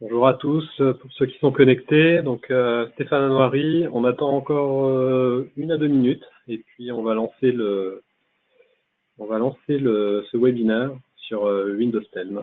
Bonjour à tous, pour ceux qui sont connectés. Donc Stéphane Anouari, on attend encore 1 à 2 minutes et puis on va lancer ce webinaire sur Windows 10.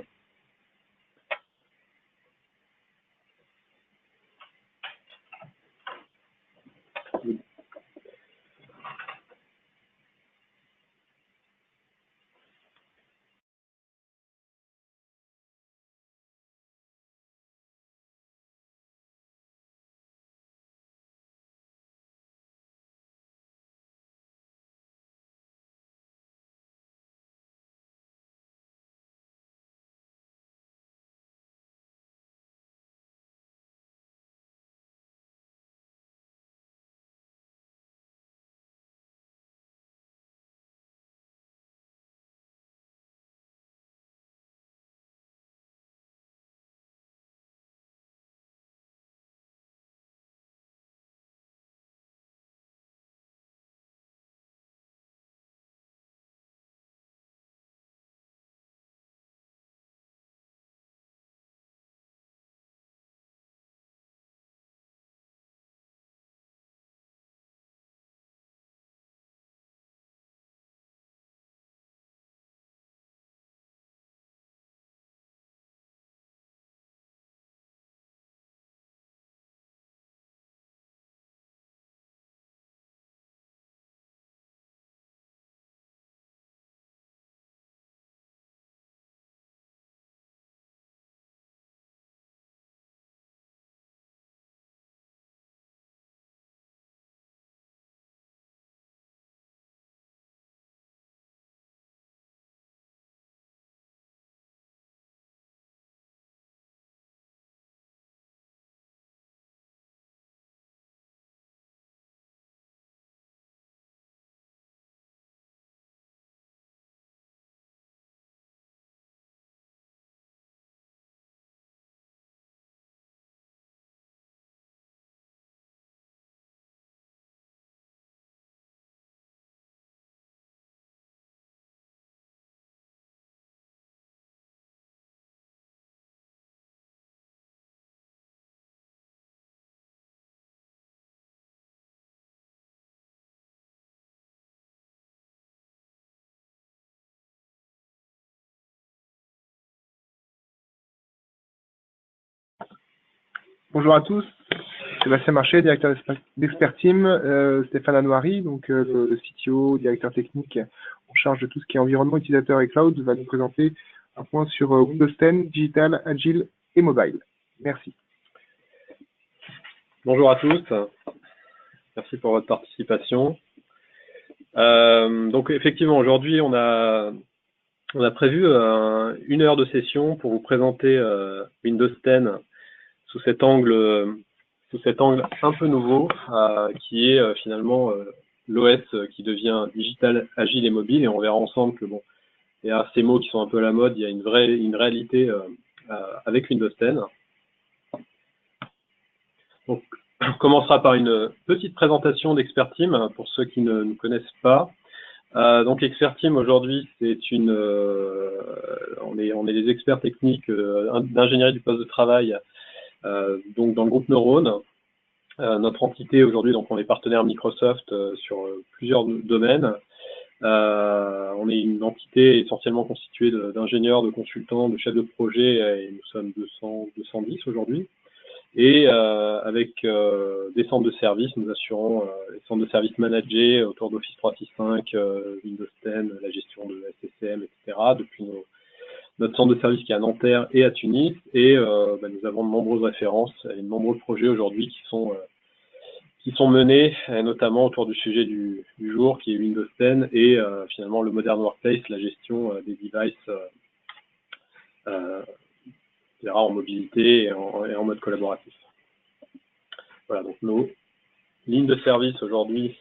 Bonjour à tous, Sébastien Marché, directeur d'Expert Team, Stéphane Anouari, donc le CTO, directeur technique en charge de tout ce qui est environnement utilisateur et cloud, va nous présenter un point sur Windows 10, Digital, Agile et Mobile. Merci. Bonjour à tous, merci pour votre participation. Donc effectivement, aujourd'hui on a prévu 1 heure de session pour vous présenter Windows 10 sous cet angle un peu nouveau, qui est finalement l'OS qui devient digital, agile et mobile. Et on verra ensemble que bon, il y a ces mots qui sont un peu à la mode, il y a une réalité avec Windows 10. Donc, on commencera par une petite présentation d'Expert Team pour ceux qui ne nous connaissent pas. Donc Expert Team aujourd'hui, c'est on est des experts techniques d'ingénierie du poste de travail. Donc dans le groupe Neurone, notre entité aujourd'hui, donc on est partenaire Microsoft sur plusieurs domaines. On est une entité essentiellement constituée d'ingénieurs, de consultants, de chefs de projet, et nous sommes 210 aujourd'hui. Et avec des centres de services, nous assurons les centres de services managés autour d'Office 365, Windows 10, la gestion de SCCM, etc. depuis notre centre de service qui est à Nanterre et à Tunis, et nous avons de nombreuses références et de nombreux projets aujourd'hui qui sont menés, notamment autour du sujet du jour, qui est Windows 10 et finalement le Modern Workplace, la gestion des devices en mobilité et en mode collaboratif. Voilà, donc nos lignes de service aujourd'hui,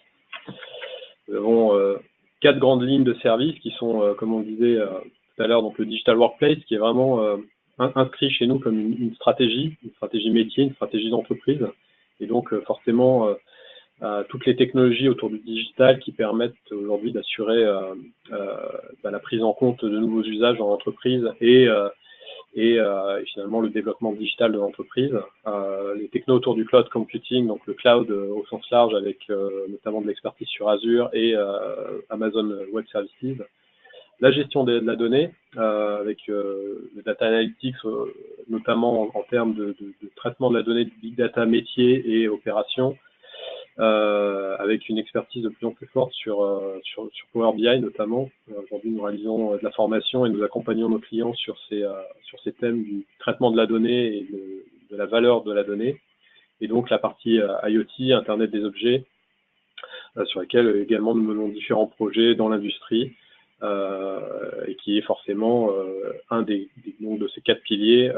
nous avons 4 grandes lignes de service qui sont, comme on disait tout à l'heure, donc le Digital Workplace, qui est vraiment inscrit chez nous comme une stratégie métier, une stratégie d'entreprise. Et donc forcément, toutes les technologies autour du digital qui permettent aujourd'hui d'assurer la prise en compte de nouveaux usages dans l'entreprise et et finalement le développement digital de l'entreprise. Les technos autour du cloud computing, donc le cloud au sens large avec notamment de l'expertise sur Azure et Amazon Web Services. La gestion de la donnée avec le data analytics, notamment en termes de traitement de la donnée de big data métier et opération, avec une expertise de plus en plus forte sur Power BI notamment. Aujourd'hui, nous réalisons de la formation et nous accompagnons nos clients sur ces thèmes du traitement de la donnée et de la valeur de la donnée. Et donc la partie IoT, Internet des objets, sur laquelle également nous menons différents projets dans l'industrie, et qui est forcément un donc de ces 4 piliers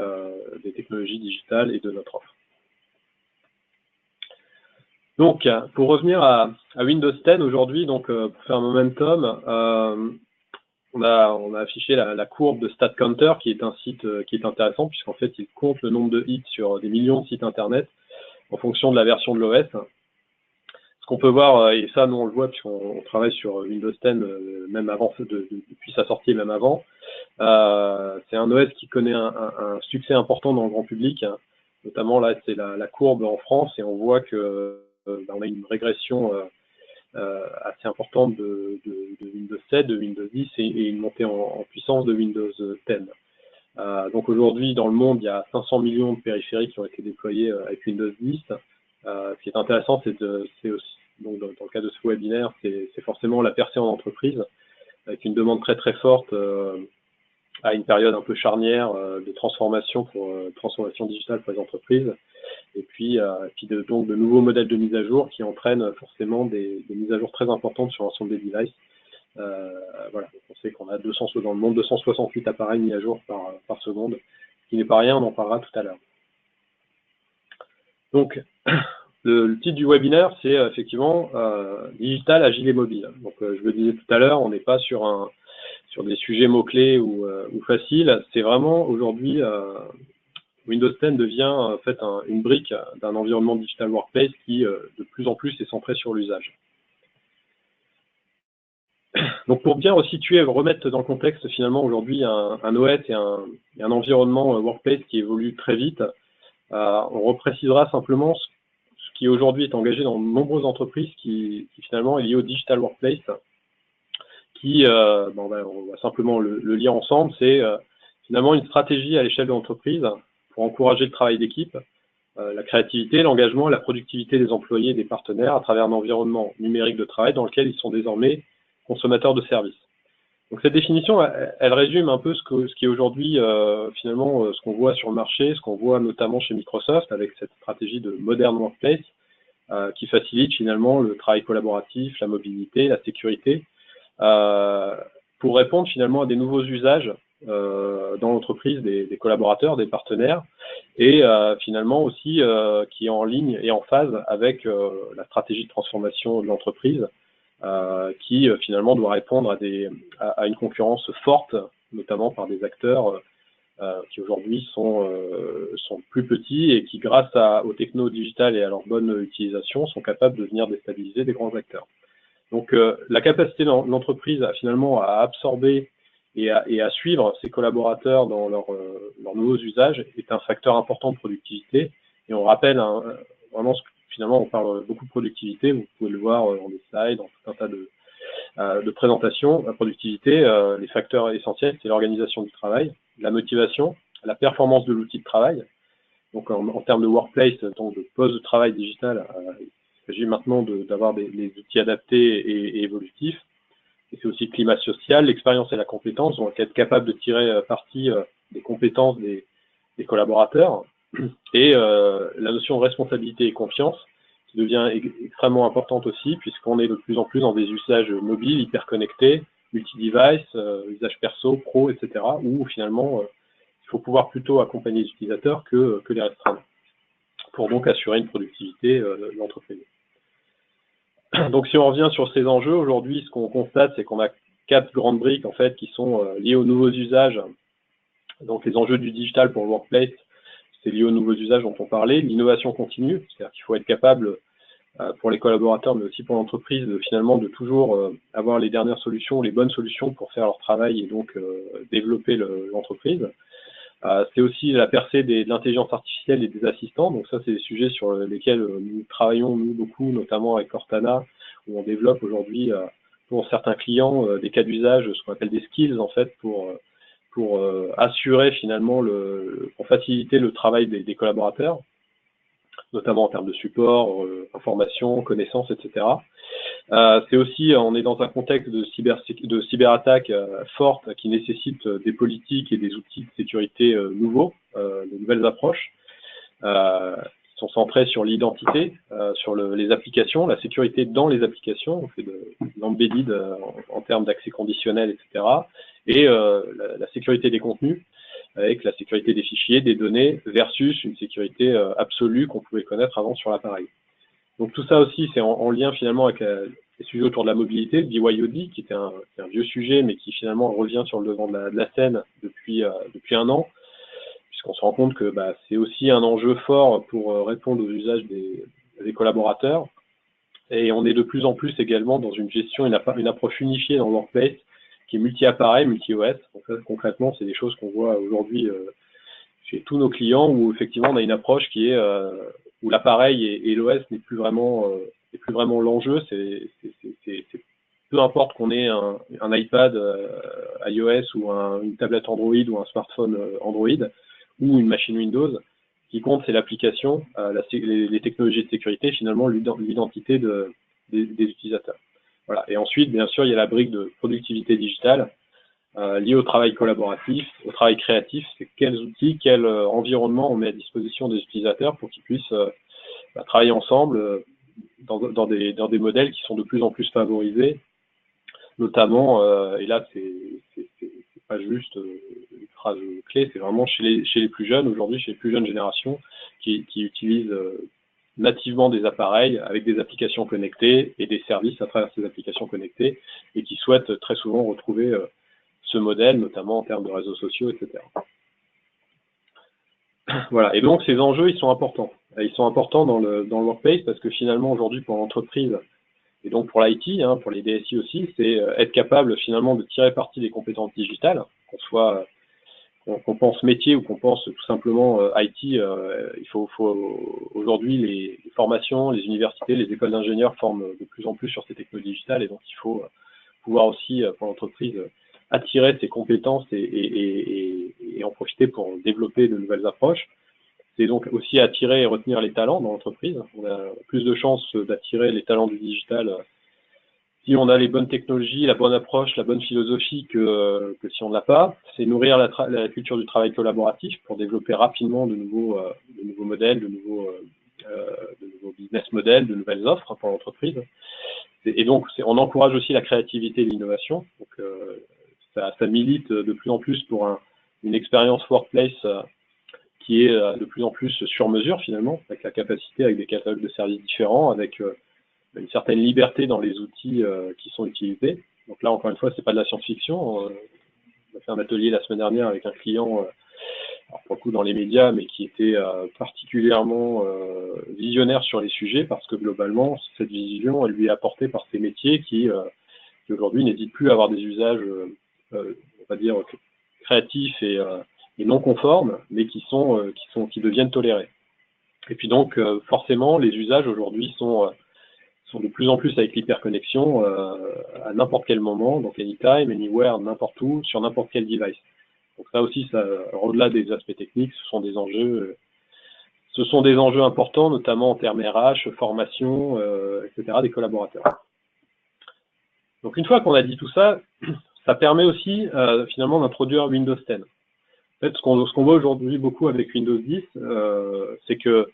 des technologies digitales et de notre offre. Donc, pour revenir à Windows 10 aujourd'hui, donc pour faire un momentum, on a affiché la courbe de StatCounter, qui est un site qui est intéressant, puisqu'en fait, il compte le nombre de hits sur des millions de sites internet en fonction de la version de l'OS. Ce qu'on peut voir, et ça, nous on le voit, puisqu'on travaille sur Windows 10 même avant, depuis sa sortie et même avant, c'est un OS qui connaît un succès important dans le grand public. Notamment là, c'est la courbe en France, et on voit que on a une régression assez importante de Windows 7, de Windows 10 et une montée en puissance de Windows 10. Donc aujourd'hui, dans le monde, il y a 500 millions de périphériques qui ont été déployés avec Windows 10. Ce qui est intéressant, c'est aussi, donc dans le cas de ce webinaire, c'est forcément la percée en entreprise, avec une demande très très forte à une période un peu charnière de transformation transformation digitale pour les entreprises, et puis donc de nouveaux modèles de mise à jour qui entraînent forcément des mises à jour très importantes sur l'ensemble des devices. Voilà, donc on sait qu'on a dans le monde 268 appareils mis à jour par seconde, ce qui n'est pas rien, on en parlera tout à l'heure. Donc, le titre du webinaire, c'est effectivement digital, agile et mobile. Donc, je le disais tout à l'heure, on n'est pas sur des sujets mots-clés ou faciles. C'est vraiment aujourd'hui, Windows 10 devient en fait une brique d'un environnement digital workplace qui, de plus en plus, est centré sur l'usage. Donc, pour bien resituer, remettre dans le contexte finalement aujourd'hui un OS et un environnement workplace qui évolue très vite, on reprécisera simplement ce qui aujourd'hui est engagé dans de nombreuses entreprises qui finalement est lié au digital workplace, qui, on va simplement le lire ensemble, c'est finalement une stratégie à l'échelle de l'entreprise pour encourager le travail d'équipe, la créativité, l'engagement et la productivité des employés et des partenaires à travers un environnement numérique de travail dans lequel ils sont désormais consommateurs de services. Donc cette définition, elle résume un peu ce qui est aujourd'hui finalement ce qu'on voit sur le marché, ce qu'on voit notamment chez Microsoft avec cette stratégie de modern workplace qui facilite finalement le travail collaboratif, la mobilité, la sécurité, pour répondre finalement à des nouveaux usages dans l'entreprise des collaborateurs, des partenaires, et finalement aussi qui est en ligne et en phase avec la stratégie de transformation de l'entreprise, qui finalement doit répondre à une concurrence forte, notamment par des acteurs qui aujourd'hui sont plus petits et qui, grâce aux technos digitales et à leur bonne utilisation, sont capables de venir déstabiliser des grands acteurs. Donc la capacité de l'entreprise finalement à absorber et à suivre ses collaborateurs dans leurs nouveaux usages est un facteur important de productivité. Et on rappelle vraiment finalement, on parle beaucoup de productivité, vous pouvez le voir dans des slides, dans tout un tas de présentations. La productivité, les facteurs essentiels, c'est l'organisation du travail, la motivation, la performance de l'outil de travail. Donc en termes de workplace, donc de poste de travail digital, il s'agit maintenant d'avoir des outils adaptés et évolutifs. Et c'est aussi le climat social, l'expérience et la compétence, donc être capable de tirer parti des compétences des collaborateurs, et la notion de responsabilité et confiance qui devient extrêmement importante aussi, puisqu'on est de plus en plus dans des usages mobiles, hyper connectés, multi-device, usages perso, pro, etc., où finalement il faut pouvoir plutôt accompagner les utilisateurs que les restreindre, pour donc assurer une productivité de l'entreprise. Donc si on revient sur ces enjeux, aujourd'hui ce qu'on constate, c'est qu'on a 4 grandes briques en fait qui sont liées aux nouveaux usages. Donc les enjeux du digital pour le workplace, c'est lié aux nouveaux usages dont on parlait, l'innovation continue, c'est-à-dire qu'il faut être capable pour les collaborateurs mais aussi pour l'entreprise finalement de toujours avoir les dernières solutions, les bonnes solutions pour faire leur travail et donc développer l'entreprise. C'est aussi la percée de l'intelligence artificielle et des assistants. Donc ça, c'est des sujets sur lesquels nous travaillons, nous, beaucoup, notamment avec Cortana, où on développe aujourd'hui, pour certains clients, des cas d'usage, ce qu'on appelle des skills, en fait, pour assurer finalement, pour faciliter le travail des collaborateurs, notamment en termes de support, information, connaissances, etc. C'est aussi, on est dans un contexte de cyberattaque forte qui nécessite des politiques et des outils de sécurité nouveaux, de nouvelles approches qui sont centrées sur l'identité, sur les applications, la sécurité dans les applications, on fait de l'embedded en termes d'accès conditionnel, etc. Et la sécurité des contenus, avec la sécurité des fichiers, des données, versus une sécurité absolue qu'on pouvait connaître avant sur l'appareil. Donc tout ça aussi, c'est en lien finalement avec les sujets autour de la mobilité, le BYOD, qui était un vieux sujet, mais qui finalement revient sur le devant de la scène depuis un an, puisqu'on se rend compte que c'est aussi un enjeu fort pour répondre aux usages des collaborateurs. Et on est de plus en plus également dans une gestion, une approche unifiée dans le workplace, qui est multi-appareil, multi-OS. Donc ça, concrètement, c'est des choses qu'on voit aujourd'hui chez tous nos clients, où effectivement on a une approche qui est où l'appareil et l'OS n'est plus vraiment l'enjeu. C'est peu importe qu'on ait un iPad iOS ou une tablette Android ou un smartphone Android ou une machine Windows. Ce qui compte, c'est l'application, les technologies de sécurité, finalement l'identité des utilisateurs. Voilà. Et ensuite, bien sûr, il y a la brique de productivité digitale liée au travail collaboratif, au travail créatif. C'est quels outils, quel environnement on met à disposition des utilisateurs pour qu'ils puissent travailler ensemble dans des modèles qui sont de plus en plus favorisés, notamment, et là c'est pas juste une phrase clé, c'est vraiment chez les plus jeunes aujourd'hui, chez les plus jeunes générations qui utilisent nativement des appareils avec des applications connectées et des services à travers ces applications connectées et qui souhaitent très souvent retrouver ce modèle, notamment en termes de réseaux sociaux, etc. Voilà. Et donc ces enjeux, ils sont importants. Ils sont importants dans le workplace parce que finalement aujourd'hui pour l'entreprise et donc pour l'IT, pour les DSI aussi, c'est être capable finalement de tirer parti des compétences digitales, qu'on pense métier ou qu'on pense tout simplement IT. Il faut aujourd'hui les formations, les universités, les écoles d'ingénieurs forment de plus en plus sur ces technologies digitales et donc il faut pouvoir aussi pour l'entreprise attirer ces compétences et en profiter pour développer de nouvelles approches. C'est donc aussi attirer et retenir les talents dans l'entreprise. On a plus de chances d'attirer les talents du digital si on a les bonnes technologies, la bonne approche, la bonne philosophie que si on ne l'a pas. C'est nourrir la culture du travail collaboratif pour développer rapidement de nouveaux modèles, de nouveaux business models, de nouvelles offres pour l'entreprise. Et donc, on encourage aussi la créativité et l'innovation. Donc, ça milite de plus en plus pour une expérience workplace qui est de plus en plus sur mesure finalement, avec la capacité, avec des catalogues de services différents, avec une certaine liberté dans les outils qui sont utilisés. Donc là, encore une fois, c'est pas de la science-fiction. On a fait un atelier la semaine dernière avec un client, alors pour le coup dans les médias, mais qui était particulièrement visionnaire sur les sujets, parce que globalement, cette vision, elle lui est apportée par ces métiers qui aujourd'hui n'hésitent plus à avoir des usages, on va dire, créatifs et non conformes, mais qui deviennent tolérés. Et puis donc, forcément, les usages aujourd'hui sont de plus en plus avec l'hyperconnexion à n'importe quel moment, donc anytime, anywhere, n'importe où, sur n'importe quel device. Donc ça aussi, au-delà des aspects techniques, ce sont des enjeux importants, notamment en termes RH, formation, etc., des collaborateurs. Donc une fois qu'on a dit tout ça, ça permet aussi finalement d'introduire Windows 10. En fait, ce qu'on voit aujourd'hui beaucoup avec Windows 10, c'est que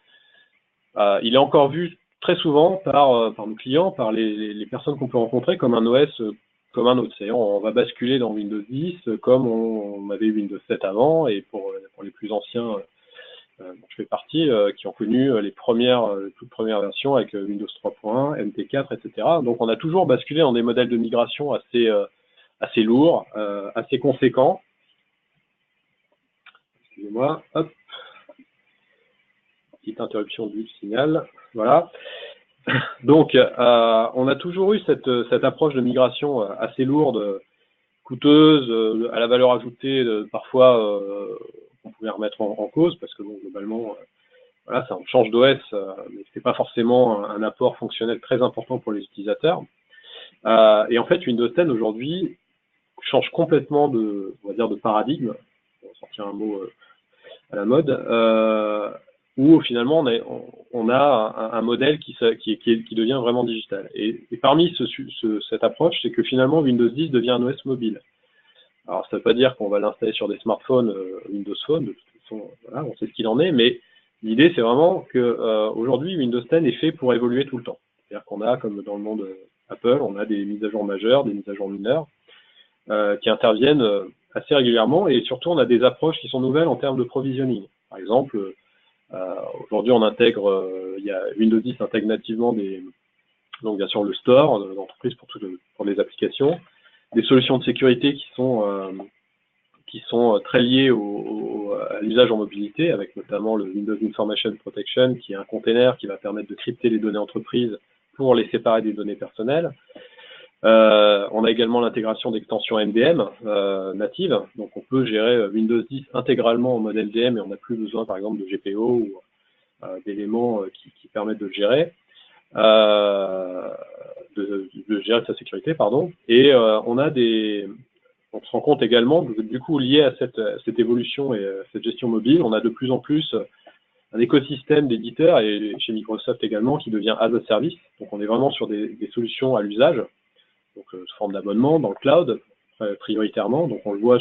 il est encore vu très souvent par nos clients, par les personnes qu'on peut rencontrer comme un OS comme un autre. C'est-à-dire, on va basculer dans Windows 10 comme on avait Windows 7 avant, et pour les plus anciens, dont je fais partie, qui ont connu les toutes premières versions avec Windows 3.1, MT4, etc. Donc on a toujours basculé dans des modèles de migration assez lourds, assez conséquents. Excusez-moi, hop. Petite interruption du signal, voilà. Donc, on a toujours eu cette approche de migration assez lourde, coûteuse, à la valeur ajoutée parfois qu'on pouvait remettre en cause, parce que bon, globalement, voilà, ça change d'OS, mais c'est pas forcément un apport fonctionnel très important pour les utilisateurs. Et en fait, Windows 10 aujourd'hui change complètement on va dire, de paradigme, pour sortir un mot à la mode, où finalement on a un modèle qui devient vraiment digital. Et parmi cette approche, c'est que finalement Windows 10 devient un OS mobile. Alors ça ne veut pas dire qu'on va l'installer sur des smartphones Windows Phone, de toute façon, voilà, on sait ce qu'il en est, mais l'idée c'est vraiment que aujourd'hui Windows 10 est fait pour évoluer tout le temps. C'est-à-dire qu'on a, comme dans le monde Apple, on a des mises à jour majeures, des mises à jour mineures, qui interviennent assez régulièrement, et surtout on a des approches qui sont nouvelles en termes de provisioning. Par exemple, aujourd'hui on intègre, Windows 10 intègre nativement donc bien sûr le store d'entreprise pour les applications, des solutions de sécurité qui sont très liées à l'usage en mobilité, avec notamment le Windows Information Protection, qui est un container qui va permettre de crypter les données entreprises pour les séparer des données personnelles. On a également l'intégration d'extensions MDM natives, donc on peut gérer Windows 10 intégralement en mode MDM et on n'a plus besoin par exemple de GPO ou d'éléments qui permettent de le gérer, de gérer sa sécurité, pardon. Et on se rend compte également que du coup lié à cette évolution et cette gestion mobile, on a de plus en plus un écosystème d'éditeurs, et chez Microsoft également, qui devient as a service. Donc on est vraiment sur des solutions à l'usage, donc sous forme d'abonnement dans le cloud prioritairement. Donc on le voit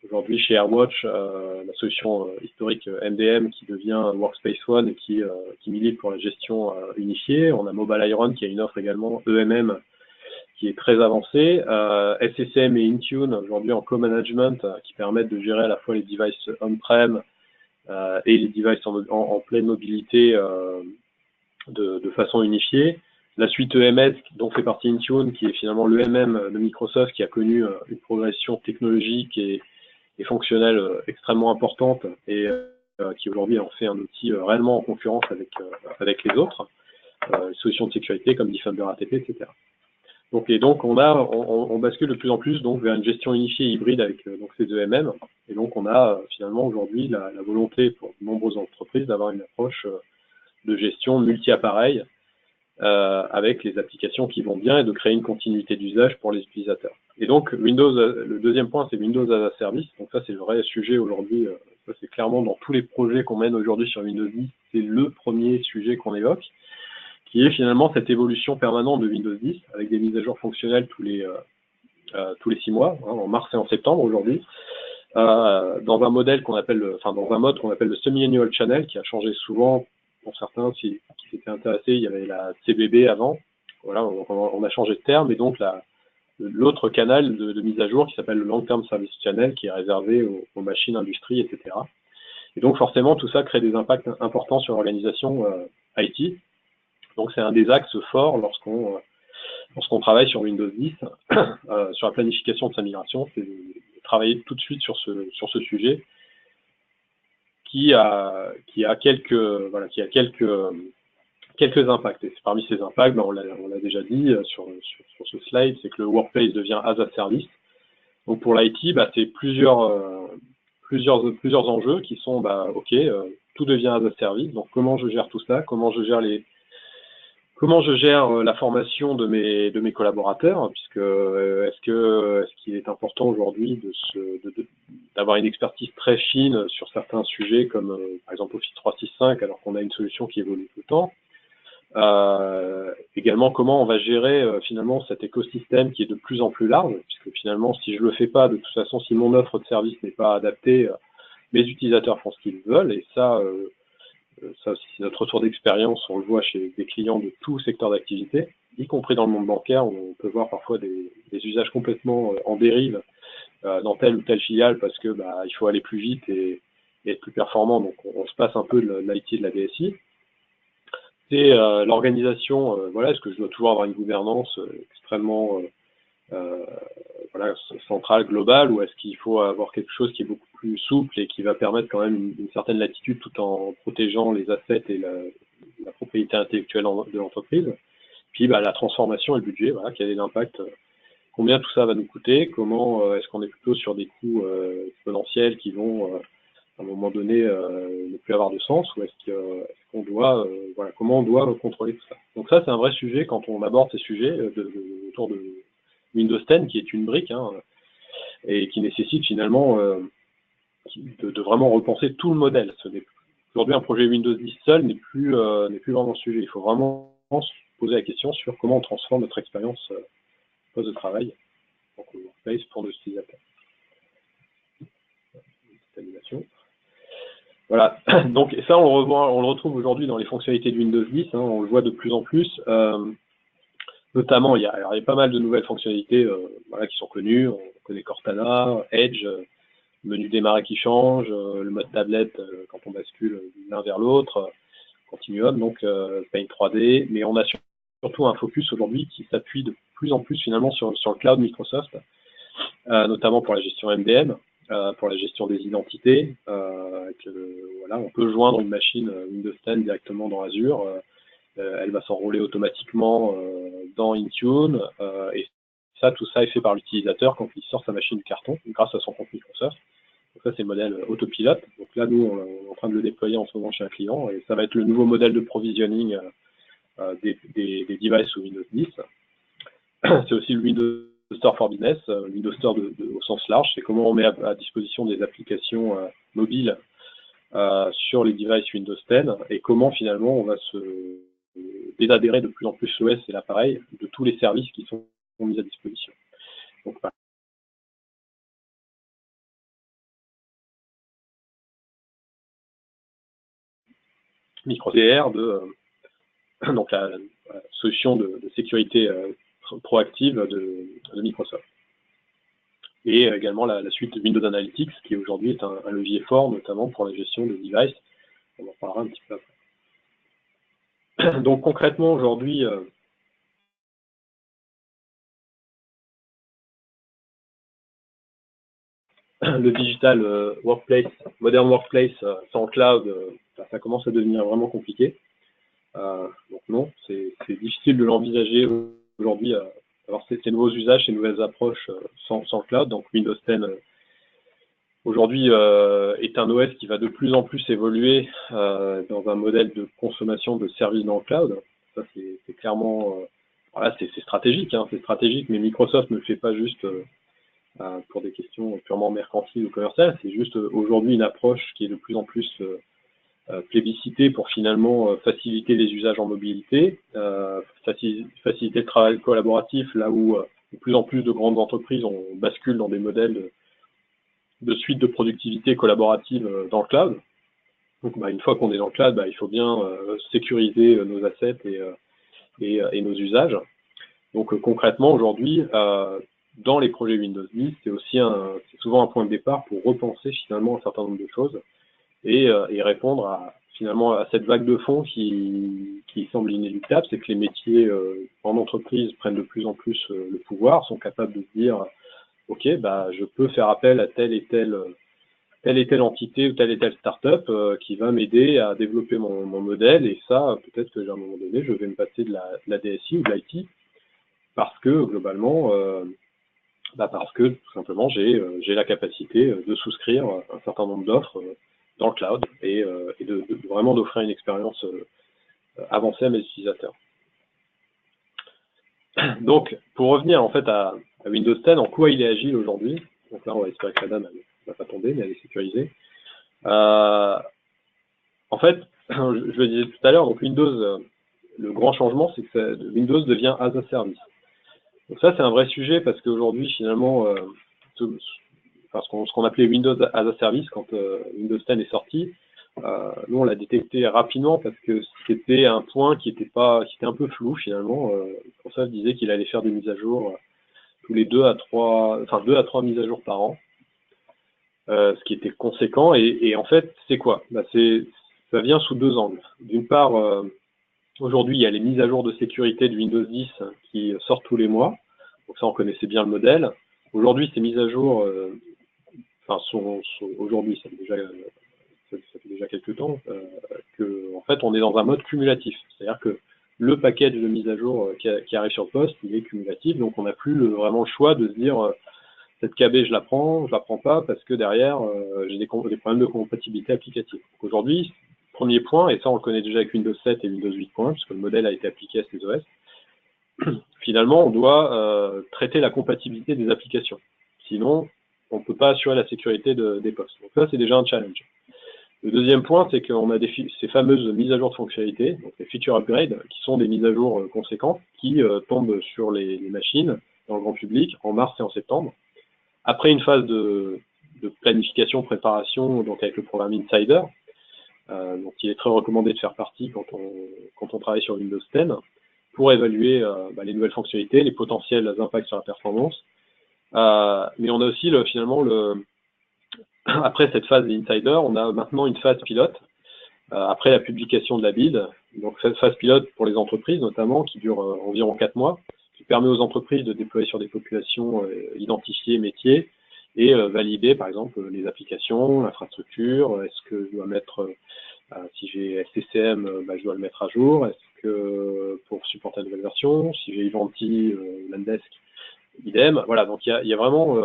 aujourd'hui chez AirWatch, la solution historique MDM qui devient Workspace ONE et qui milite pour la gestion unifiée. On a Mobile Iron qui a une offre également EMM qui est très avancée. SSM et Intune aujourd'hui en co-management qui permettent de gérer à la fois les devices on-prem et les devices en pleine mobilité de façon unifiée. La suite EMS, dont fait partie Intune, qui est finalement l'EMM de Microsoft, qui a connu une progression technologique et fonctionnelle extrêmement importante, et qui aujourd'hui en fait un outil réellement en concurrence avec les autres solutions de sécurité comme Defender ATP, etc. Donc on bascule de plus en plus donc vers une gestion unifiée hybride avec donc ces EMM, et donc on a finalement aujourd'hui la volonté pour de nombreuses entreprises d'avoir une approche de gestion multi-appareil avec les applications qui vont bien et de créer une continuité d'usage pour les utilisateurs. Et donc Windows, le deuxième point, c'est Windows as a Service. Donc ça c'est le vrai sujet aujourd'hui. Ça c'est clairement dans tous les projets qu'on mène aujourd'hui sur Windows 10, c'est le premier sujet qu'on évoque, qui est finalement cette évolution permanente de Windows 10 avec des mises à jour fonctionnelles tous les 6 mois, hein, en mars et en septembre aujourd'hui, dans un mode qu'on appelle le semi-annual channel, qui a changé souvent. Pour certains qui s'étaient intéressés, il y avait la CBB avant. Voilà, on a changé de terme, et donc l'autre canal de mise à jour qui s'appelle le Long Term Service Channel, qui est réservé aux machines, industries, etc. Et donc forcément, tout ça crée des impacts importants sur l'organisation IT. Donc c'est un des axes forts lorsqu'on travaille sur Windows 10, sur la planification de sa migration, c'est de travailler tout de suite sur ce sujet qui a quelques impacts. Et parmi ces impacts, on l'a déjà dit sur ce slide, c'est que le Workplace devient as a service. Donc pour l'IT, c'est plusieurs enjeux qui sont tout devient as a service. Donc comment je gère tout ça, comment je gère la formation de mes collaborateurs, puisque est-ce qu'il est important aujourd'hui d'avoir une expertise très fine sur certains sujets comme par exemple Office 365, alors qu'on a une solution qui évolue tout le temps. Également, comment on va gérer finalement cet écosystème qui est de plus en plus large, puisque finalement si je le fais pas, de toute façon, si mon offre de service n'est pas adaptée, mes utilisateurs font ce qu'ils veulent, et ça aussi, c'est notre retour d'expérience, on le voit chez des clients de tout secteur d'activité, y compris dans le monde bancaire, où on peut voir parfois des usages complètement en dérive dans telle ou telle filiale, parce que il faut aller plus vite et être plus performant, donc on se passe un peu de l'IT et de la DSI. C'est l'organisation, est-ce que je dois toujours avoir une gouvernance extrêmement centrale, globale, ou est-ce qu'il faut avoir quelque chose qui est beaucoup plus souple et qui va permettre quand même une certaine latitude tout en protégeant les assets et la propriété intellectuelle de l'entreprise. Puis la transformation et le budget, quel est l'impact, combien tout ça va nous coûter, comment est-ce qu'on est plutôt sur des coûts exponentiels qui vont à un moment donné ne plus avoir de sens, ou est-ce qu'on doit, voilà, comment on doit contrôler tout ça. Donc ça, c'est un vrai sujet quand on aborde ces sujets autour de Windows 10, qui est une brique, hein, et qui nécessite finalement de vraiment repenser tout le modèle. Aujourd'hui, un projet Windows 10 seul n'est plus vraiment le sujet. Il faut vraiment se poser la question sur comment on transforme notre expérience poste de travail en workplace pour nos utilisateurs. Voilà, donc ça on le retrouve aujourd'hui dans les fonctionnalités de Windows 10, hein, on le voit de plus en plus. Notamment, il y a pas mal de nouvelles fonctionnalités voilà, qui sont connues. On connaît Cortana, Edge, menu démarrer qui change, le mode tablette quand on bascule l'un vers l'autre, Continuum, donc Paint 3D, mais on a surtout un focus aujourd'hui qui s'appuie de plus en plus finalement sur le cloud Microsoft, notamment pour la gestion MDM, pour la gestion des identités. Voilà, on peut joindre une machine Windows 10 directement dans Azure, elle va s'enrôler automatiquement dans Intune, et tout ça est fait par l'utilisateur quand il sort sa machine du carton, grâce à son compte Microsoft. Donc ça, c'est le modèle autopilote. Donc là, nous, on est en train de le déployer en ce moment chez un client, et ça va être le nouveau modèle de provisioning des devices sous Windows 10. C'est aussi le Windows Store for Business, Windows Store au sens large. C'est comment on met à disposition des applications mobiles sur les devices Windows 10 et comment finalement on va se désadhérer de plus en plus l'OS et l'appareil de tous les services qui sont mis à disposition. Donc, MicroCR donc la solution de sécurité proactive de Microsoft. Et également la suite Windows Analytics, qui aujourd'hui est un levier fort, notamment pour la gestion des devices. On en parlera un petit peu après. Donc concrètement, aujourd'hui, le digital workplace, modern workplace sans cloud, ça commence à devenir vraiment compliqué. Donc non, c'est difficile de l'envisager aujourd'hui. Alors ces nouveaux usages, ces nouvelles approches sans cloud. Donc Windows 10 aujourd'hui est un OS qui va de plus en plus évoluer dans un modèle de consommation de services dans le cloud. Ça c'est clairement, voilà, c'est stratégique, hein, c'est stratégique, mais Microsoft ne le fait pas juste pour des questions purement mercantiles ou commerciales. C'est juste aujourd'hui une approche qui est de plus en plus plébiscitée pour finalement faciliter les usages en mobilité, faciliter le travail collaboratif, là où de plus en plus de grandes entreprises basculent dans des modèles de suite de productivité collaborative dans le cloud. Donc une fois qu'on est dans le cloud, il faut bien sécuriser nos assets et nos usages. Donc concrètement aujourd'hui, dans les projets Windows 10, c'est souvent un point de départ pour repenser finalement un certain nombre de choses et répondre finalement à cette vague de fond qui semble inéluctable, c'est que les métiers en entreprise prennent de plus en plus le pouvoir, sont capables de se dire ok, je peux faire appel à telle et telle entité ou telle et telle start-up qui va m'aider à développer mon modèle, et ça, peut-être que à un moment donné, je vais me passer de la DSI ou de l'IT, parce que globalement, parce que tout simplement j'ai la capacité de souscrire un certain nombre d'offres dans le cloud et de vraiment d'offrir une expérience avancée à mes utilisateurs. Donc, pour revenir en fait à Windows 10, en quoi il est agile aujourd'hui. Donc là, on va espérer que la dame ne va pas tomber, mais elle est sécurisée. En fait, je le disais tout à l'heure, donc Windows, le grand changement, c'est que Windows devient as a service. Donc ça, c'est un vrai sujet parce qu'aujourd'hui, finalement, ce qu'on appelait Windows as a service quand Windows 10 est sorti, nous on l'a détecté rapidement parce que c'était un point qui était un peu flou finalement. Microsoft disait qu'il allait faire des mises à jour tous les 2 à 3 mises à jour par an, ce qui était conséquent. Et en fait, c'est quoi? Ça vient sous 2 angles. D'une part, aujourd'hui, il y a les mises à jour de sécurité de Windows 10 qui sortent tous les mois. Donc ça, on connaissait bien le modèle. Aujourd'hui, ces mises à jour, aujourd'hui, ça fait déjà quelques temps, que en fait, on est dans un mode cumulatif. C'est-à-dire que le package de mise à jour qui arrive sur le poste, il est cumulatif, donc on n'a plus vraiment le choix de se dire cette KB, je la prends pas parce que derrière, j'ai des problèmes de compatibilité applicative. Aujourd'hui, premier point, et ça on le connaît déjà avec Windows 7 et Windows 8.1, puisque le modèle a été appliqué à ces OS, finalement, on doit traiter la compatibilité des applications. Sinon, on ne peut pas assurer la sécurité des postes. Donc ça, c'est déjà un challenge. Le deuxième point, c'est qu'on a ces fameuses mises à jour de fonctionnalités, donc les feature upgrades, qui sont des mises à jour conséquentes, qui tombent sur les machines dans le grand public en mars et en septembre. Après une phase de planification, préparation, donc avec le programme Insider, donc il est très recommandé de faire partie quand on travaille sur Windows 10, pour évaluer les nouvelles fonctionnalités, les potentiels impacts sur la performance. Mais on a aussi finalement après cette phase d'insider, on a maintenant une phase pilote, après la publication de la build. Donc cette phase pilote pour les entreprises notamment, qui dure environ 4 mois, qui permet aux entreprises de déployer sur des populations identifiées, métiers, et valider par exemple les applications, l'infrastructure, est-ce que je dois mettre, si j'ai SCCM, je dois le mettre à jour, est-ce que pour supporter la nouvelle version, si j'ai Ivanti, Landesk, idem. Voilà, donc il y a vraiment,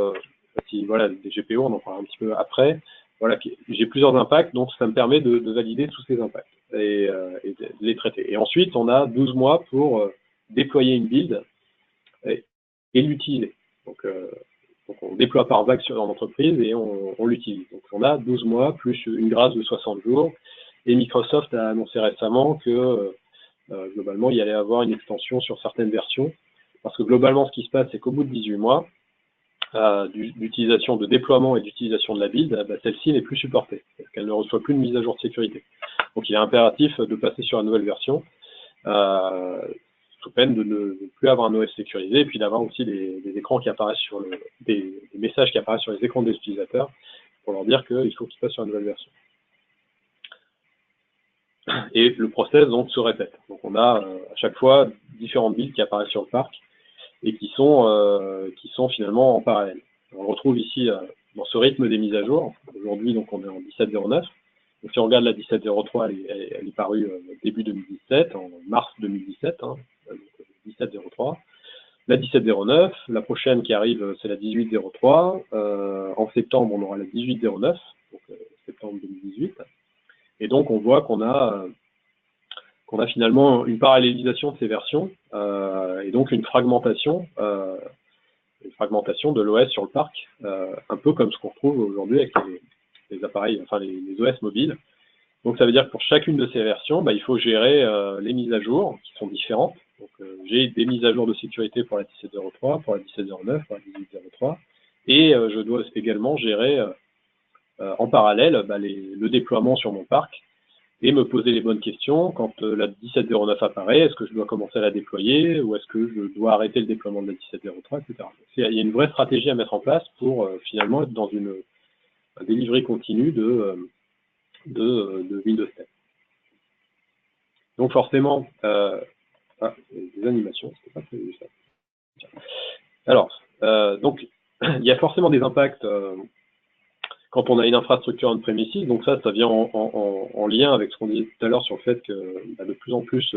voilà, des GPO, on en parlera un petit peu après. Voilà, j'ai plusieurs impacts, donc ça me permet de valider tous ces impacts et de les traiter. Et ensuite, on a 12 mois pour déployer une build et l'utiliser. Donc on déploie par vague dans l'entreprise et on l'utilise. Donc on a 12 mois plus une grâce de 60 jours. Et Microsoft a annoncé récemment que globalement, il y allait avoir une extension sur certaines versions. Parce que globalement, ce qui se passe, c'est qu'au bout de 18 mois d'utilisation, de déploiement et d'utilisation de la build, celle-ci n'est plus supportée. Parce qu'elle ne reçoit plus de mise à jour de sécurité. Donc il est impératif de passer sur la nouvelle version, sous peine de ne plus avoir un OS sécurisé, et puis d'avoir aussi des écrans qui apparaissent sur des messages qui apparaissent sur les écrans des utilisateurs, pour leur dire qu'il faut qu'ils passent sur la nouvelle version. Et le process donc se répète. Donc on a à chaque fois différentes builds qui apparaissent sur le parc et qui sont finalement en parallèle. On le retrouve ici dans ce rythme des mises à jour. Aujourd'hui, donc on est en 17.09. Donc si on regarde la 17.03, elle est parue début 2017, en mars 2017, donc 17.03. La 17.09, la prochaine qui arrive, c'est la 18.03. En septembre, on aura la 18.09, donc septembre 2018. Et donc on voit qu'on a finalement une parallélisation de ces versions et donc une fragmentation de l'OS sur le parc, un peu comme ce qu'on retrouve aujourd'hui avec les appareils, enfin les OS mobiles. Donc ça veut dire que pour chacune de ces versions, il faut gérer les mises à jour qui sont différentes. Donc j'ai des mises à jour de sécurité pour la 17.03, pour la 17.09, pour la 18.03, et je dois également gérer en parallèle le déploiement sur mon parc et me poser les bonnes questions. Quand la 17.09 apparaît, est-ce que je dois commencer à la déployer ou est-ce que je dois arrêter le déploiement de la 17.03, etc. Il y a une vraie stratégie à mettre en place pour finalement être dans une délivrerie continue de Windows 10. Donc forcément, des animations, c'est pas prévu ça. Alors, donc il y a forcément des impacts quand on a une infrastructure on-premises, donc ça vient en lien avec ce qu'on disait tout à l'heure sur le fait que de plus en plus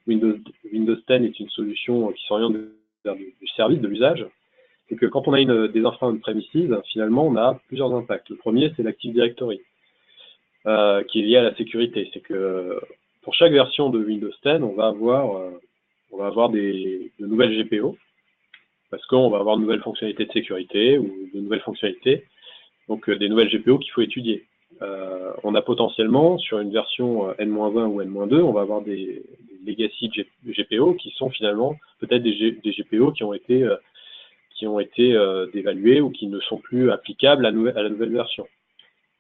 Windows 10 est une solution qui s'oriente vers du service, de l'usage. C'est que quand on a des infra on-premises, finalement on a plusieurs impacts. Le premier, c'est l'Active Directory, qui est lié à la sécurité. C'est que pour chaque version de Windows 10, on va avoir de nouvelles GPO, parce qu'on va avoir de nouvelles fonctionnalités de sécurité ou de nouvelles fonctionnalités. Donc des nouvelles GPO qu'il faut étudier. On a potentiellement, sur une version N-1 ou N-2, on va avoir des legacy GPO qui sont finalement peut-être des GPO qui ont été dévalués ou qui ne sont plus applicables à la nouvelle version.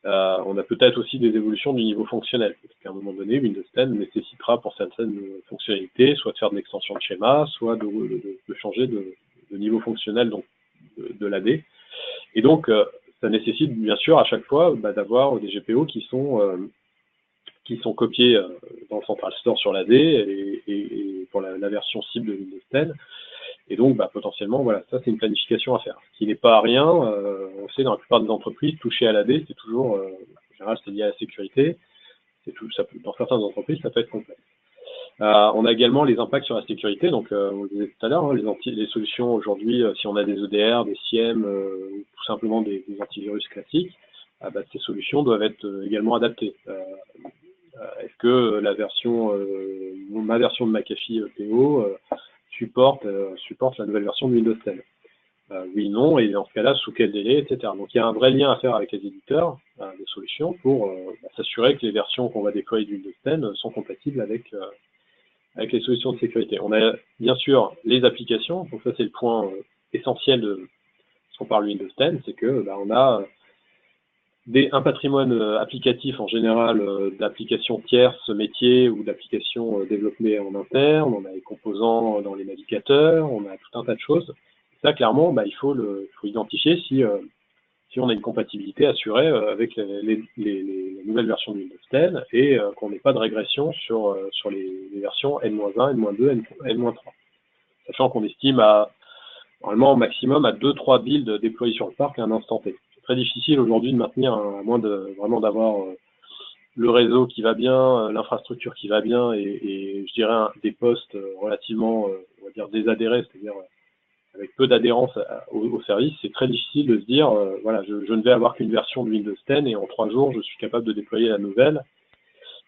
On a peut-être aussi des évolutions du niveau fonctionnel, parce qu'à un moment donné, Windows 10 nécessitera pour certaines fonctionnalités soit de faire de l'extension de schéma, soit de changer de niveau fonctionnel, donc de l'AD. Et donc, ça nécessite bien sûr à chaque fois d'avoir des GPO qui sont copiés dans le Central Store sur l'AD et pour la version cible de Windows 10. Et donc potentiellement, voilà, ça c'est une planification à faire. Ce qui n'est pas à rien, on sait dans la plupart des entreprises, toucher à l'AD, c'est toujours, en général c'est lié à la sécurité, dans certaines entreprises ça peut être complexe. On a également les impacts sur la sécurité. Donc, on le disait tout à l'heure, hein, les solutions aujourd'hui, si on a des EDR, des SIEM, ou tout simplement des antivirus classiques, ces solutions doivent être également adaptées. Est-ce que la version, ma version de McAfee PO supporte la nouvelle version de Windows 10? Oui, non, et dans ce cas-là, sous quel délai, etc. Donc il y a un vrai lien à faire avec les éditeurs des solutions pour s'assurer que les versions qu'on va déployer de Windows 10 sont compatibles avec les solutions de sécurité. On a bien sûr les applications, donc ça c'est le point essentiel de ce qu'on parle de Windows 10, c'est que on a un patrimoine applicatif en général d'applications tierces métiers ou d'applications développées en interne, on a les composants dans les navigateurs, on a tout un tas de choses. Ça, clairement, il faut identifier si on a une compatibilité assurée avec les nouvelles versions de Windows 10 et qu'on n'ait pas de régression sur les versions N-1, N-2, N-3. Sachant qu'on estime normalement au maximum à 2-3 builds déployés sur le parc à un instant T. C'est très difficile aujourd'hui de maintenir, à moins vraiment d'avoir le réseau qui va bien, l'infrastructure qui va bien et je dirais des postes relativement, on va dire, désadhérés, c'est-à-dire avec peu d'adhérence au service, c'est très difficile de se dire, voilà, je ne vais avoir qu'une version de Windows 10 et en 3 jours, je suis capable de déployer la nouvelle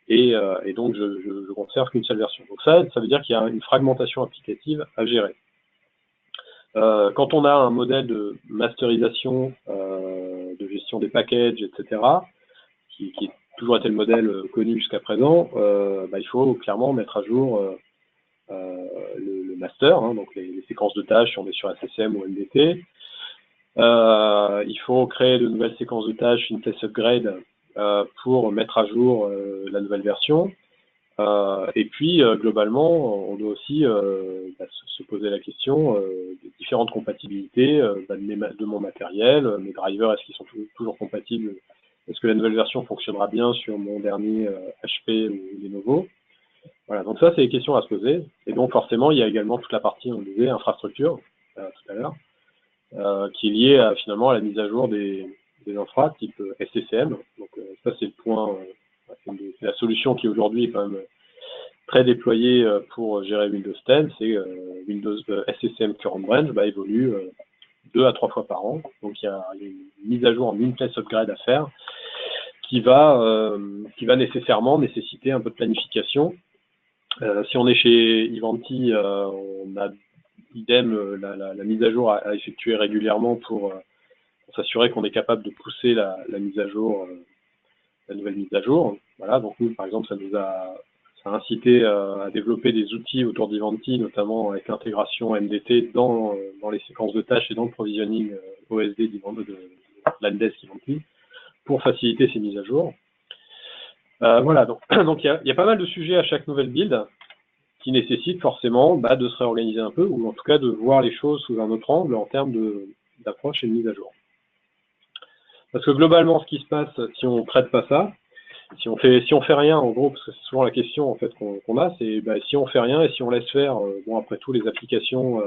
et donc je conserve qu'une seule version. Donc ça veut dire qu'il y a une fragmentation applicative à gérer. Quand on a un modèle de masterisation, de gestion des packages, etc., qui est toujours été le modèle connu jusqu'à présent, il faut clairement mettre à jour le master, hein, donc les séquences de tâches si on est sur SSM ou MDT. Il faut créer de nouvelles séquences de tâches, une test upgrade pour mettre à jour la nouvelle version. Et puis, globalement, on doit aussi se poser la question des différentes compatibilités de mon matériel, mes drivers, est-ce qu'ils sont toujours compatibles? Est-ce que la nouvelle version fonctionnera bien sur mon dernier HP ou Lenovo? Voilà, donc ça, c'est des questions à se poser. Et donc, forcément, il y a également toute la partie, on disait, infrastructure, tout à l'heure, qui est liée finalement à la mise à jour des infra type SCCM. Donc, ça, c'est le point, c'est la solution qui aujourd'hui est quand même très déployée pour gérer Windows 10. C'est Windows SCCM Current Branch évolue 2 à 3 fois par an. Donc, il y a une mise à jour en in-place upgrade à faire qui va nécessairement nécessiter un peu de planification. Si on est chez Ivanti, on a idem la mise à jour à effectuer régulièrement pour s'assurer qu'on est capable de pousser la mise à jour, la nouvelle mise à jour. Voilà, donc nous, par exemple, ça nous a incité à développer des outils autour d'Ivanti, notamment avec l'intégration MDT dans les séquences de tâches et dans le provisioning OSD de l'Andesk Ivanti pour faciliter ces mises à jour. Voilà, donc il y a pas mal de sujets à chaque nouvelle build qui nécessitent forcément de se réorganiser un peu, ou en tout cas de voir les choses sous un autre angle en termes d'approche et de mise à jour. Parce que globalement, ce qui se passe, si on ne traite pas ça, si on fait rien, en gros, parce que c'est souvent la question en fait qu'on a, c'est si on fait rien et si on laisse faire, après tout les applications,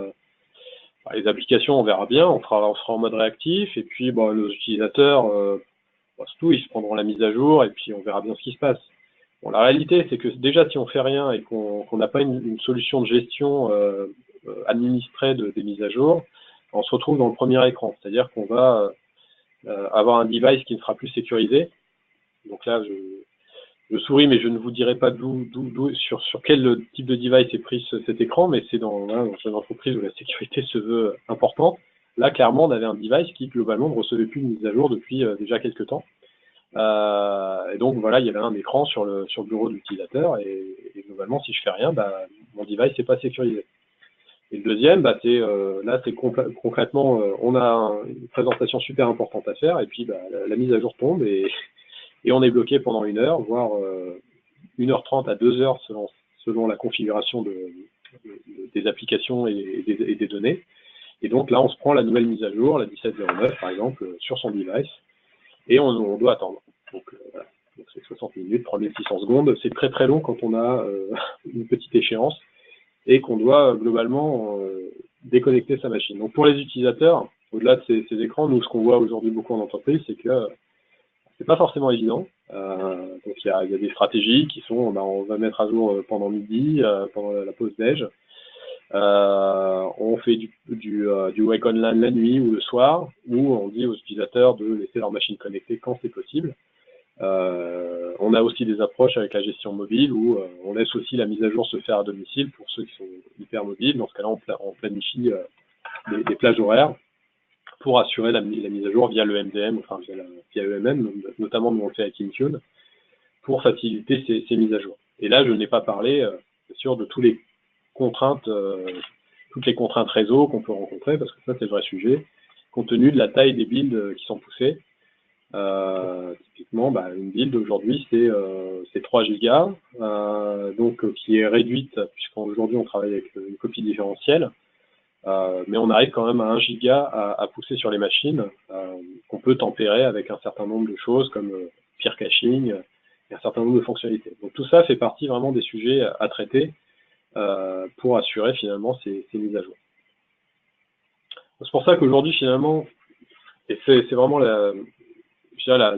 on verra bien, on sera en mode réactif, et puis nos utilisateurs, surtout, ils se prendront la mise à jour et puis on verra bien ce qui se passe. Bon, la réalité, c'est que déjà, si on fait rien et qu'on n'a pas une solution de gestion administrée des mises à jour, on se retrouve dans le premier écran. C'est-à-dire qu'on va avoir un device qui ne sera plus sécurisé. Donc là, je souris, mais je ne vous dirai pas sur quel type de device est pris cet écran, mais c'est dans une entreprise où la sécurité se veut importante. Là, clairement, on avait un device qui, globalement, ne recevait plus de mise à jour depuis déjà quelques temps. Et donc voilà, il y avait un écran sur le bureau de l'utilisateur et globalement, si je fais rien, mon device n'est pas sécurisé. Et le deuxième, c'est concrètement, on a une présentation super importante à faire et puis la mise à jour tombe et on est bloqué pendant 1 heure, voire 1h30 à 2 heures selon la configuration des applications et des données. Et donc là, on se prend la nouvelle mise à jour, la 17.09 par exemple, sur son device. Et on doit attendre. Donc voilà, donc c'est 60 minutes, 3600 secondes. C'est très très long quand on a une petite échéance et qu'on doit globalement déconnecter sa machine. Donc pour les utilisateurs, au-delà de ces écrans, nous ce qu'on voit aujourd'hui beaucoup en entreprise, c'est que c'est pas forcément évident. Donc il y a des stratégies qui sont, on va mettre à jour pendant midi, pendant la pause déj. On fait du wake online la nuit ou le soir, où on dit aux utilisateurs de laisser leur machine connectée quand c'est possible. On a aussi des approches avec la gestion mobile où on laisse aussi la mise à jour se faire à domicile pour ceux qui sont hyper mobiles. Dans ce cas-là, on planifie des plages horaires pour assurer la mise à jour via le MDM, enfin via EMM, notamment nous on le fait avec Intune, pour faciliter ces mises à jour. Et là, je n'ai pas parlé, bien sûr, de toutes les contraintes réseau qu'on peut rencontrer, parce que ça, c'est le vrai sujet, compte tenu de la taille des builds qui sont poussés. Typiquement, une build aujourd'hui, c'est 3 gigas, donc qui est réduite, puisqu'aujourd'hui, on travaille avec une copie différentielle, mais on arrive quand même à 1 giga à pousser sur les machines, qu'on peut tempérer avec un certain nombre de choses, comme peer caching, et un certain nombre de fonctionnalités. Donc tout ça fait partie vraiment des sujets à traiter pour assurer finalement ces mises à jour. C'est pour ça qu'aujourd'hui finalement, et c'est vraiment la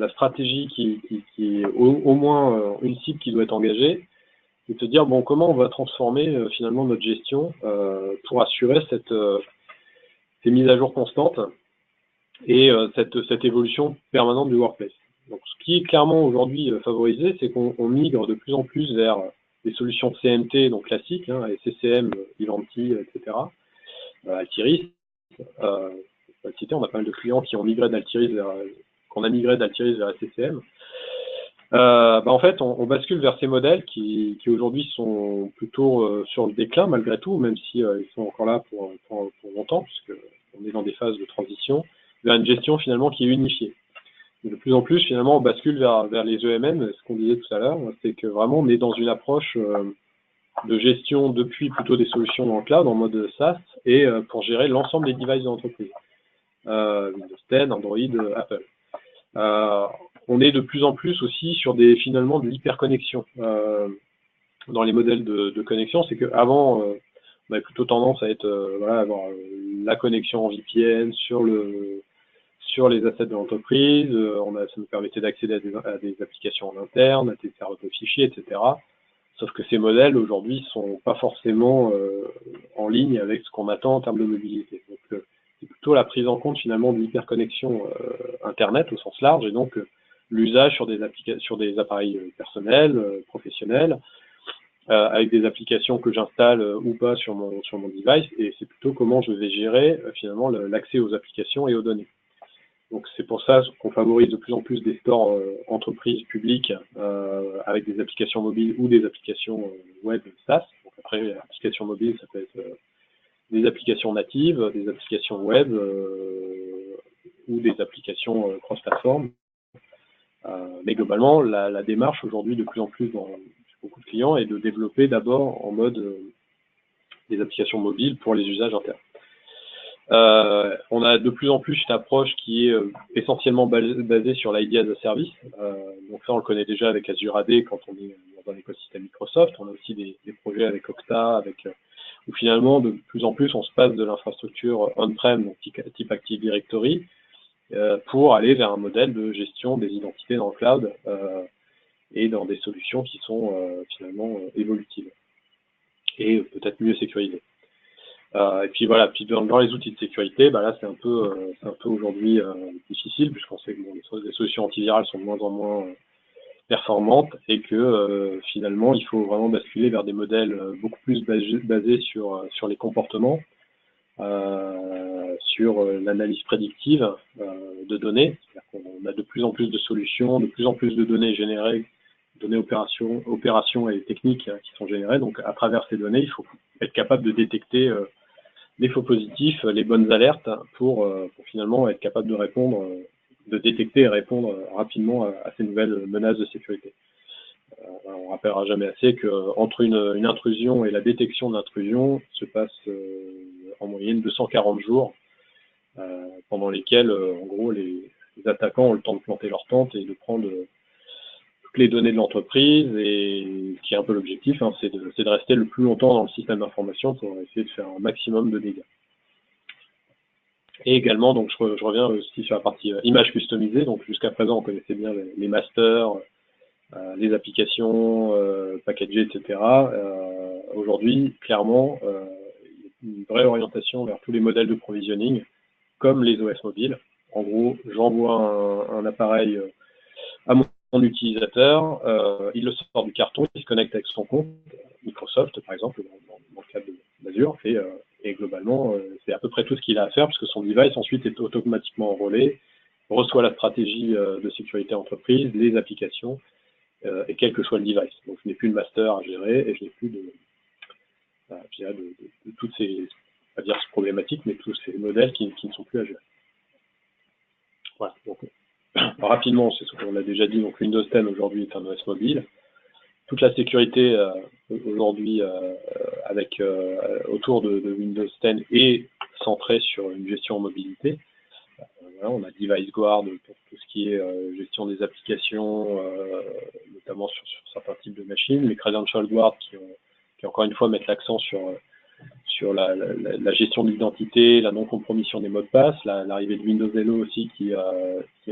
stratégie qui est au moins une cible qui doit être engagée, c'est de se dire bon, comment on va transformer finalement notre gestion pour assurer ces mises à jour constantes et cette évolution permanente du workplace. Donc ce qui est clairement aujourd'hui favorisé, c'est qu'on migre de plus en plus vers des solutions CMT, donc classiques, CCM, Ivanti, etc., Altiris. On a pas mal de clients qui ont migré d'Altiris vers SCCM. En fait, on bascule vers ces modèles qui aujourd'hui sont plutôt sur le déclin malgré tout, même si ils sont encore là pour longtemps, puisque on est dans des phases de transition, vers une gestion finalement qui est unifiée. Et de plus en plus, finalement, on bascule vers les EMM, ce qu'on disait tout à l'heure, c'est que vraiment on est dans une approche de gestion depuis plutôt des solutions dans le cloud, en mode SaaS, et pour gérer l'ensemble des devices de l'entreprise. Windows 10, Android, Apple. On est de plus en plus aussi sur finalement de l'hyperconnexion dans les modèles de connexion. C'est qu'avant, on avait plutôt tendance à avoir la connexion en VPN sur les assets de l'entreprise. Ça nous permettait d'accéder à des applications en interne, à des serveurs de fichiers, etc. Sauf que ces modèles aujourd'hui sont pas forcément en ligne avec ce qu'on attend en termes de mobilité. Donc c'est plutôt la prise en compte finalement de l'hyperconnexion Internet au sens large, et donc l'usage sur des appareils personnels, professionnels, avec des applications que j'installe ou pas sur mon device, et c'est plutôt comment je vais gérer finalement l'accès aux applications et aux données. Donc c'est pour ça qu'on favorise de plus en plus des stores entreprises publiques avec des applications mobiles ou des applications web SaaS. Donc après, applications mobiles, ça peut être des applications natives, des applications web ou des applications cross-platform. Mais globalement, la démarche aujourd'hui de plus en plus dans beaucoup de clients est de développer d'abord en mode des applications mobiles pour les usages internes. On a de plus en plus cette approche qui est essentiellement basée sur l'ID as a service. Donc ça, on le connaît déjà avec Azure AD quand on est dans un écosystème Microsoft. On a aussi des projets avec Okta, où finalement, de plus en plus, on se passe de l'infrastructure on-prem, donc type Active Directory, pour aller vers un modèle de gestion des identités dans le cloud et dans des solutions qui sont finalement évolutives et peut-être mieux sécurisées. Et puis voilà, dans les outils de sécurité, là c'est un peu aujourd'hui difficile, puisqu'on sait que les solutions antivirales sont de moins en moins performantes, et que finalement il faut vraiment basculer vers des modèles beaucoup plus basés sur les comportements, sur l'analyse prédictive de données. C'est-à-dire qu'on a de plus en plus de solutions, de plus en plus de données générées, données opérations et techniques qui sont générées. Donc à travers ces données, il faut être capable de détecter les faux positifs, les bonnes alertes pour finalement être capable de détecter et répondre rapidement à ces nouvelles menaces de sécurité. On rappellera jamais assez qu'entre une intrusion et la détection de l'intrusion se passe en moyenne 240 jours, pendant lesquels en gros les attaquants ont le temps de planter leur tente et de prendre toutes les données de l'entreprise, et qui est un peu l'objectif, c'est de rester le plus longtemps dans le système d'information pour essayer de faire un maximum de dégâts. Et également, donc je reviens aussi sur la partie image customisée. Donc jusqu'à présent, on connaissait bien les masters, les applications packagées, etc. Aujourd'hui, clairement, il y a une vraie orientation vers tous les modèles de provisioning, comme les OS mobiles. En gros, j'envoie un appareil à mon utilisateur, il le sort du carton, il se connecte avec son compte, Microsoft par exemple, dans le cas d'Azure, et globalement, c'est à peu près tout ce qu'il a à faire, puisque son device ensuite est automatiquement enrôlé, reçoit la stratégie de sécurité entreprise, les applications, et quel que soit le device. Donc je n'ai plus de master à gérer, et je n'ai plus de toutes ces, pas dire problématiques, mais tous ces modèles qui ne sont plus à gérer. Voilà. Donc, rapidement, c'est ce qu'on a déjà dit, donc Windows 10 aujourd'hui est un OS mobile. Toute la sécurité aujourd'hui autour de Windows 10 est centrée sur une gestion en mobilité. Voilà, on a Device Guard pour tout ce qui est gestion des applications, notamment sur certains types de machines. Les Credential Guard qui encore une fois mettent l'accent sur la gestion de l'identité, la non-compromission des mots de passe, l'arrivée de Windows Hello aussi qui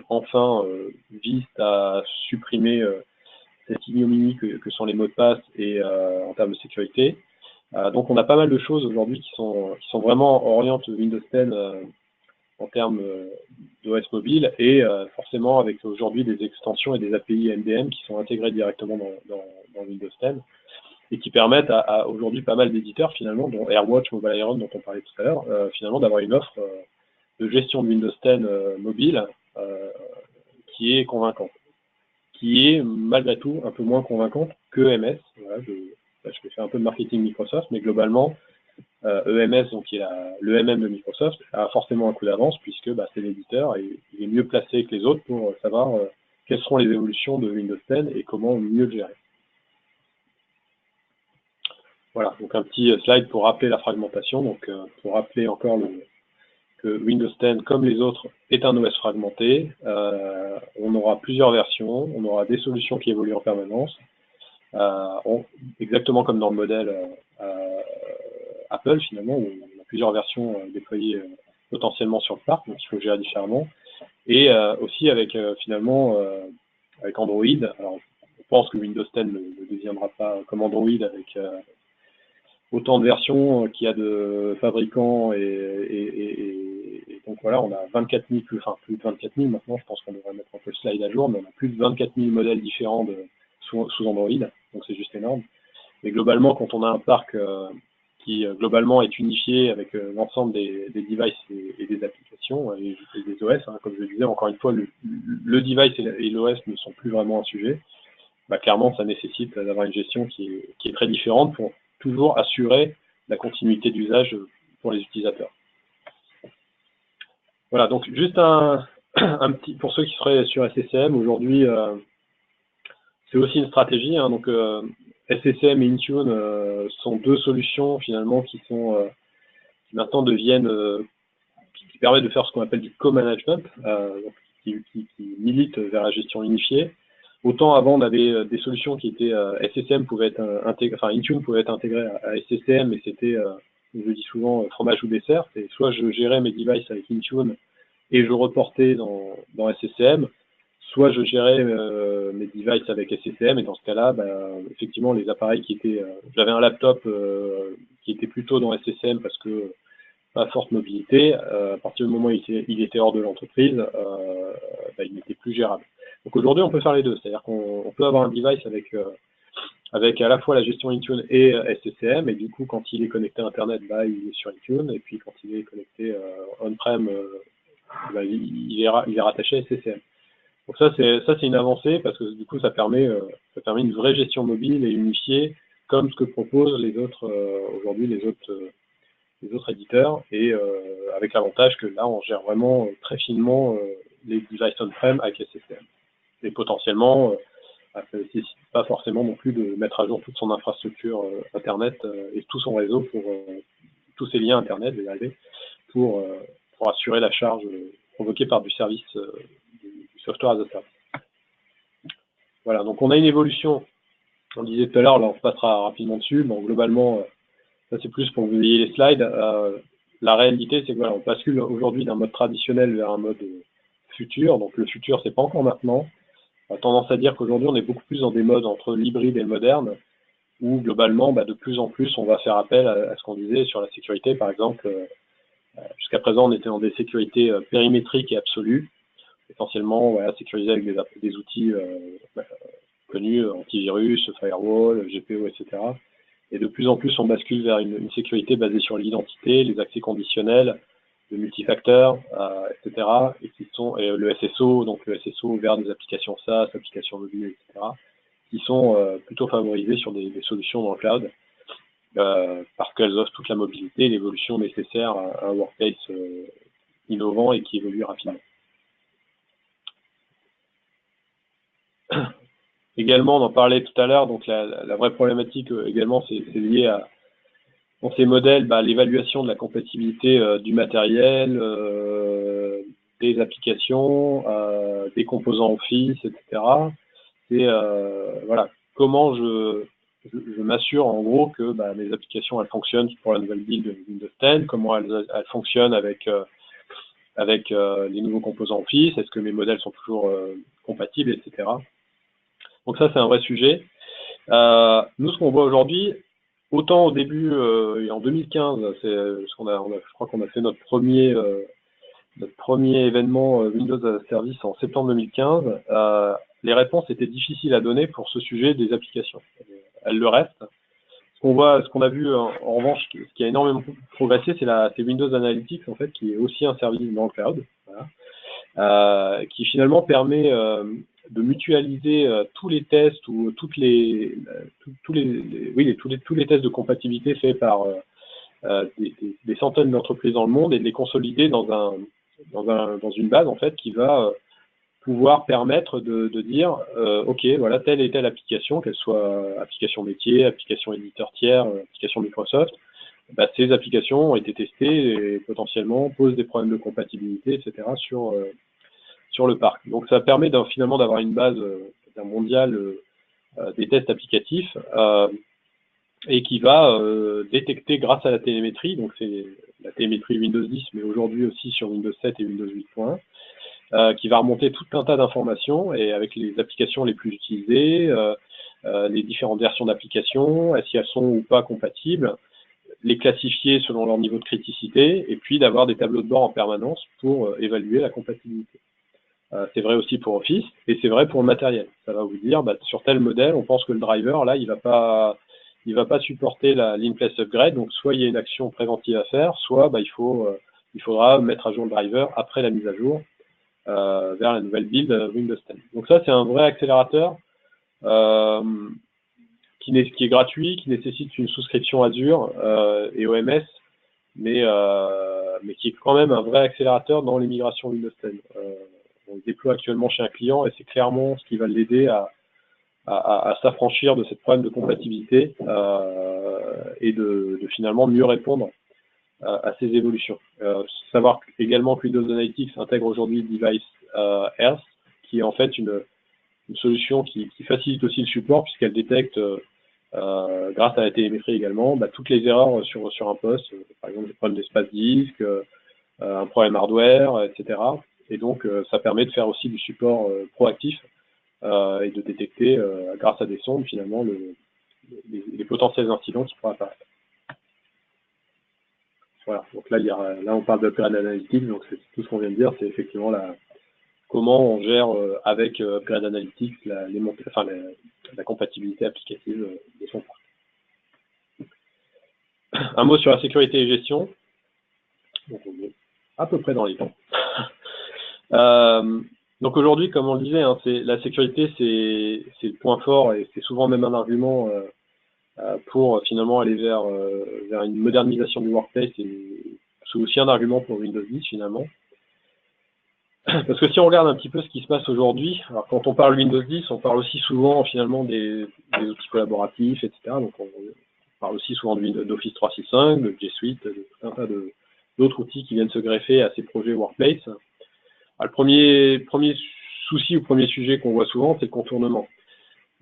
enfin vise à supprimer cette ignominie que sont les mots de passe et en termes de sécurité. Donc on a pas mal de choses aujourd'hui qui sont vraiment orientent Windows 10 en termes d'OS mobile et forcément avec aujourd'hui des extensions et des API MDM qui sont intégrées directement dans Windows 10 et qui permettent à aujourd'hui pas mal d'éditeurs finalement, dont AirWatch, Mobile Iron dont on parlait tout à l'heure, finalement d'avoir une offre de gestion de Windows 10 mobile qui est convaincante, qui est malgré tout un peu moins convaincante que EMS. Voilà, je vais faire un peu de marketing Microsoft, mais globalement, EMS, donc qui est l'EMM de Microsoft, a forcément un coup d'avance puisque c'est l'éditeur et il est mieux placé que les autres pour savoir quelles seront les évolutions de Windows 10 et comment mieux le gérer. Voilà, donc un petit slide pour rappeler la fragmentation, donc pour rappeler encore que Windows 10, comme les autres, est un OS fragmenté. On aura plusieurs versions, on aura des solutions qui évoluent en permanence, exactement comme dans le modèle Apple finalement, où on a plusieurs versions déployées potentiellement sur le parc, donc il faut gérer différemment. Et aussi avec finalement avec Android. Alors, je pense que Windows 10 ne deviendra pas comme Android avec autant de versions qu'il y a de fabricants et donc voilà, on a 24 000, plus de 24 000 maintenant, je pense qu'on devrait mettre un peu le slide à jour, mais on a plus de 24 000 modèles différents sous Android, donc c'est juste énorme. Mais globalement, quand on a un parc qui globalement est unifié avec l'ensemble des devices et des applications et des OS, comme je le disais, encore une fois, le device et l'OS ne sont plus vraiment un sujet. Clairement, ça nécessite d'avoir une gestion qui est très différente pour toujours assurer la continuité d'usage pour les utilisateurs. Voilà, donc juste un petit, pour ceux qui seraient sur SCCM, aujourd'hui, c'est aussi une stratégie. Donc, SCCM et Intune sont deux solutions finalement qui maintenant deviennent, qui permettent de faire ce qu'on appelle du co-management, qui milite vers la gestion unifiée. Autant avant, on avait des solutions qui étaient SCCM pouvait être intégré, enfin Intune pouvait être intégré à SCCM, mais c'était, je dis souvent, fromage ou dessert. Et soit je gérais mes devices avec Intune et je reportais dans SCCM, soit je gérais mes devices avec SCCM, et dans ce cas-là, effectivement, les appareils qui étaient, j'avais un laptop qui était plutôt dans SCCM parce que pas forte mobilité. À partir du moment où il était hors de l'entreprise, il n'était plus gérable. Donc aujourd'hui, on peut faire les deux, c'est-à-dire qu'on peut avoir un device avec à la fois la gestion Intune et SCCM, et du coup, quand il est connecté à Internet, il est sur Intune, et puis quand il est connecté on-prem, il est rattaché à SCCM. Donc ça, c'est une avancée parce que du coup, ça permet une vraie gestion mobile et unifiée, comme ce que proposent les autres aujourd'hui les autres éditeurs, et avec l'avantage que là, on gère vraiment très finement les devices on-prem avec SCCM. Et potentiellement, ça ne nécessite pas forcément non plus de mettre à jour toute son infrastructure Internet et tout son réseau pour tous ses liens Internet, pour assurer la charge provoquée par du service du software as a service. Voilà, donc on a une évolution, on disait tout à l'heure, là on passera rapidement dessus, bon globalement, ça c'est plus pour que vous ayez les slides. La réalité, c'est que voilà, on bascule aujourd'hui d'un mode traditionnel vers un mode futur. Donc le futur, c'est pas encore maintenant. a tendance à dire qu'aujourd'hui, on est beaucoup plus dans des modes entre l'hybride et le moderne, où globalement, de plus en plus, on va faire appel à ce qu'on disait sur la sécurité. Par exemple, jusqu'à présent, on était dans des sécurités périmétriques et absolues, essentiellement sécurisées avec des outils connus, antivirus, firewall, GPO, etc. Et de plus en plus, on bascule vers une sécurité basée sur l'identité, les accès conditionnels, le multifacteur, etc. Et le SSO, donc le SSO vers des applications SaaS, applications mobiles, etc. qui sont plutôt favorisés sur des solutions dans le cloud, parce qu'elles offrent toute la mobilité et l'évolution nécessaire à un workplace innovant et qui évolue rapidement. Également, on en parlait tout à l'heure, donc la vraie problématique également, c'est lié à, dans ces modèles, l'évaluation de la compatibilité du matériel, des applications, des composants Office, etc. Et voilà, comment je m'assure en gros que mes applications elles fonctionnent pour la nouvelle build de Windows 10, comment elles fonctionnent avec les nouveaux composants Office, est-ce que mes modèles sont toujours compatibles, etc. Donc ça c'est un vrai sujet. Nous ce qu'on voit aujourd'hui, autant au début en 2015, je crois qu'on a fait notre premier événement Windows as a Service en septembre 2015. Les réponses étaient difficiles à donner pour ce sujet des applications. Elles le restent. Ce qu'on a vu en revanche, ce qui a énormément progressé, c'est Windows Analytics en fait, qui est aussi un service dans le cloud, qui finalement permet de mutualiser tous les tests ou tous les tests de compatibilité faits par des centaines d'entreprises dans le monde et de les consolider dans une base en fait qui va pouvoir permettre de dire ok, voilà telle et telle application, qu'elle soit application métier, application éditeur tiers, application Microsoft, ces applications ont été testées et potentiellement posent des problèmes de compatibilité, etc. sur le parc. Donc ça permet finalement d'avoir une base mondiale des tests applicatifs et qui va détecter grâce à la télémétrie, donc c'est la télémétrie Windows 10, mais aujourd'hui aussi sur Windows 7 et Windows 8.1, qui va remonter tout un tas d'informations et avec les applications les plus utilisées, les différentes versions d'applications, est-ce qu'elles sont ou pas compatibles, les classifier selon leur niveau de criticité et puis d'avoir des tableaux de bord en permanence pour évaluer la compatibilité. C'est vrai aussi pour Office et c'est vrai pour le matériel. Ça va vous dire, sur tel modèle, on pense que le driver, là, il va pas supporter l'in-place upgrade, donc soit il y a une action préventive à faire, soit il faudra mettre à jour le driver après la mise à jour vers la nouvelle build Windows 10. Donc ça, c'est un vrai accélérateur qui est gratuit, qui nécessite une souscription Azure et OMS, mais qui est quand même un vrai accélérateur dans les migrations Windows 10. On le déploie actuellement chez un client et c'est clairement ce qui va l'aider à s'affranchir de cette problème de compatibilité et de finalement mieux répondre à ces évolutions. Savoir également que Windows Analytics intègre aujourd'hui Device Health, qui est en fait une solution qui facilite aussi le support puisqu'elle détecte grâce à la télémétrie également toutes les erreurs sur un poste, par exemple des problèmes d'espace disque, un problème hardware, etc. Et donc ça permet de faire aussi du support proactif et de détecter grâce à des sondes finalement les potentiels incidents qui pourraient apparaître. Voilà, donc là on parle d'Upgrade Analytics, donc c'est tout ce qu'on vient de dire, c'est effectivement comment on gère avec Upgrade Analytics la compatibilité applicative de son parc. Un mot sur la sécurité et gestion, donc on est à peu près dans les temps. Donc aujourd'hui, comme on le disait, la sécurité c'est le point fort et c'est souvent même un argument pour finalement aller vers une modernisation du workplace et c'est aussi un argument pour Windows 10 finalement. Parce que si on regarde un petit peu ce qui se passe aujourd'hui, alors quand on parle Windows 10, on parle aussi souvent finalement des outils collaboratifs, etc. Donc on parle aussi souvent d'Office 365, de G Suite, de tout un tas d'autres outils qui viennent se greffer à ces projets workplace. Alors, le premier souci ou premier sujet qu'on voit souvent, c'est le contournement.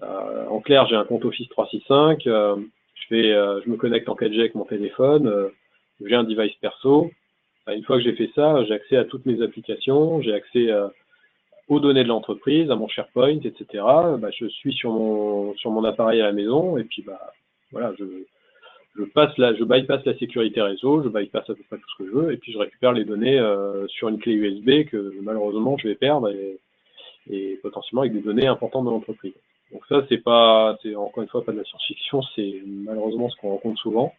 En clair, j'ai un compte Office 365, je me connecte en 4G avec mon téléphone, j'ai un device perso. Une fois que j'ai fait ça, j'ai accès à toutes mes applications, j'ai accès aux données de l'entreprise, à mon SharePoint, etc. Je suis sur mon appareil à la maison et puis voilà, je bypass la sécurité réseau, je bypass à peu près tout ce que je veux et puis je récupère les données sur une clé USB que malheureusement je vais perdre et potentiellement avec des données importantes de l'entreprise. Donc ça, c'est encore une fois pas de la science-fiction, c'est malheureusement ce qu'on rencontre souvent.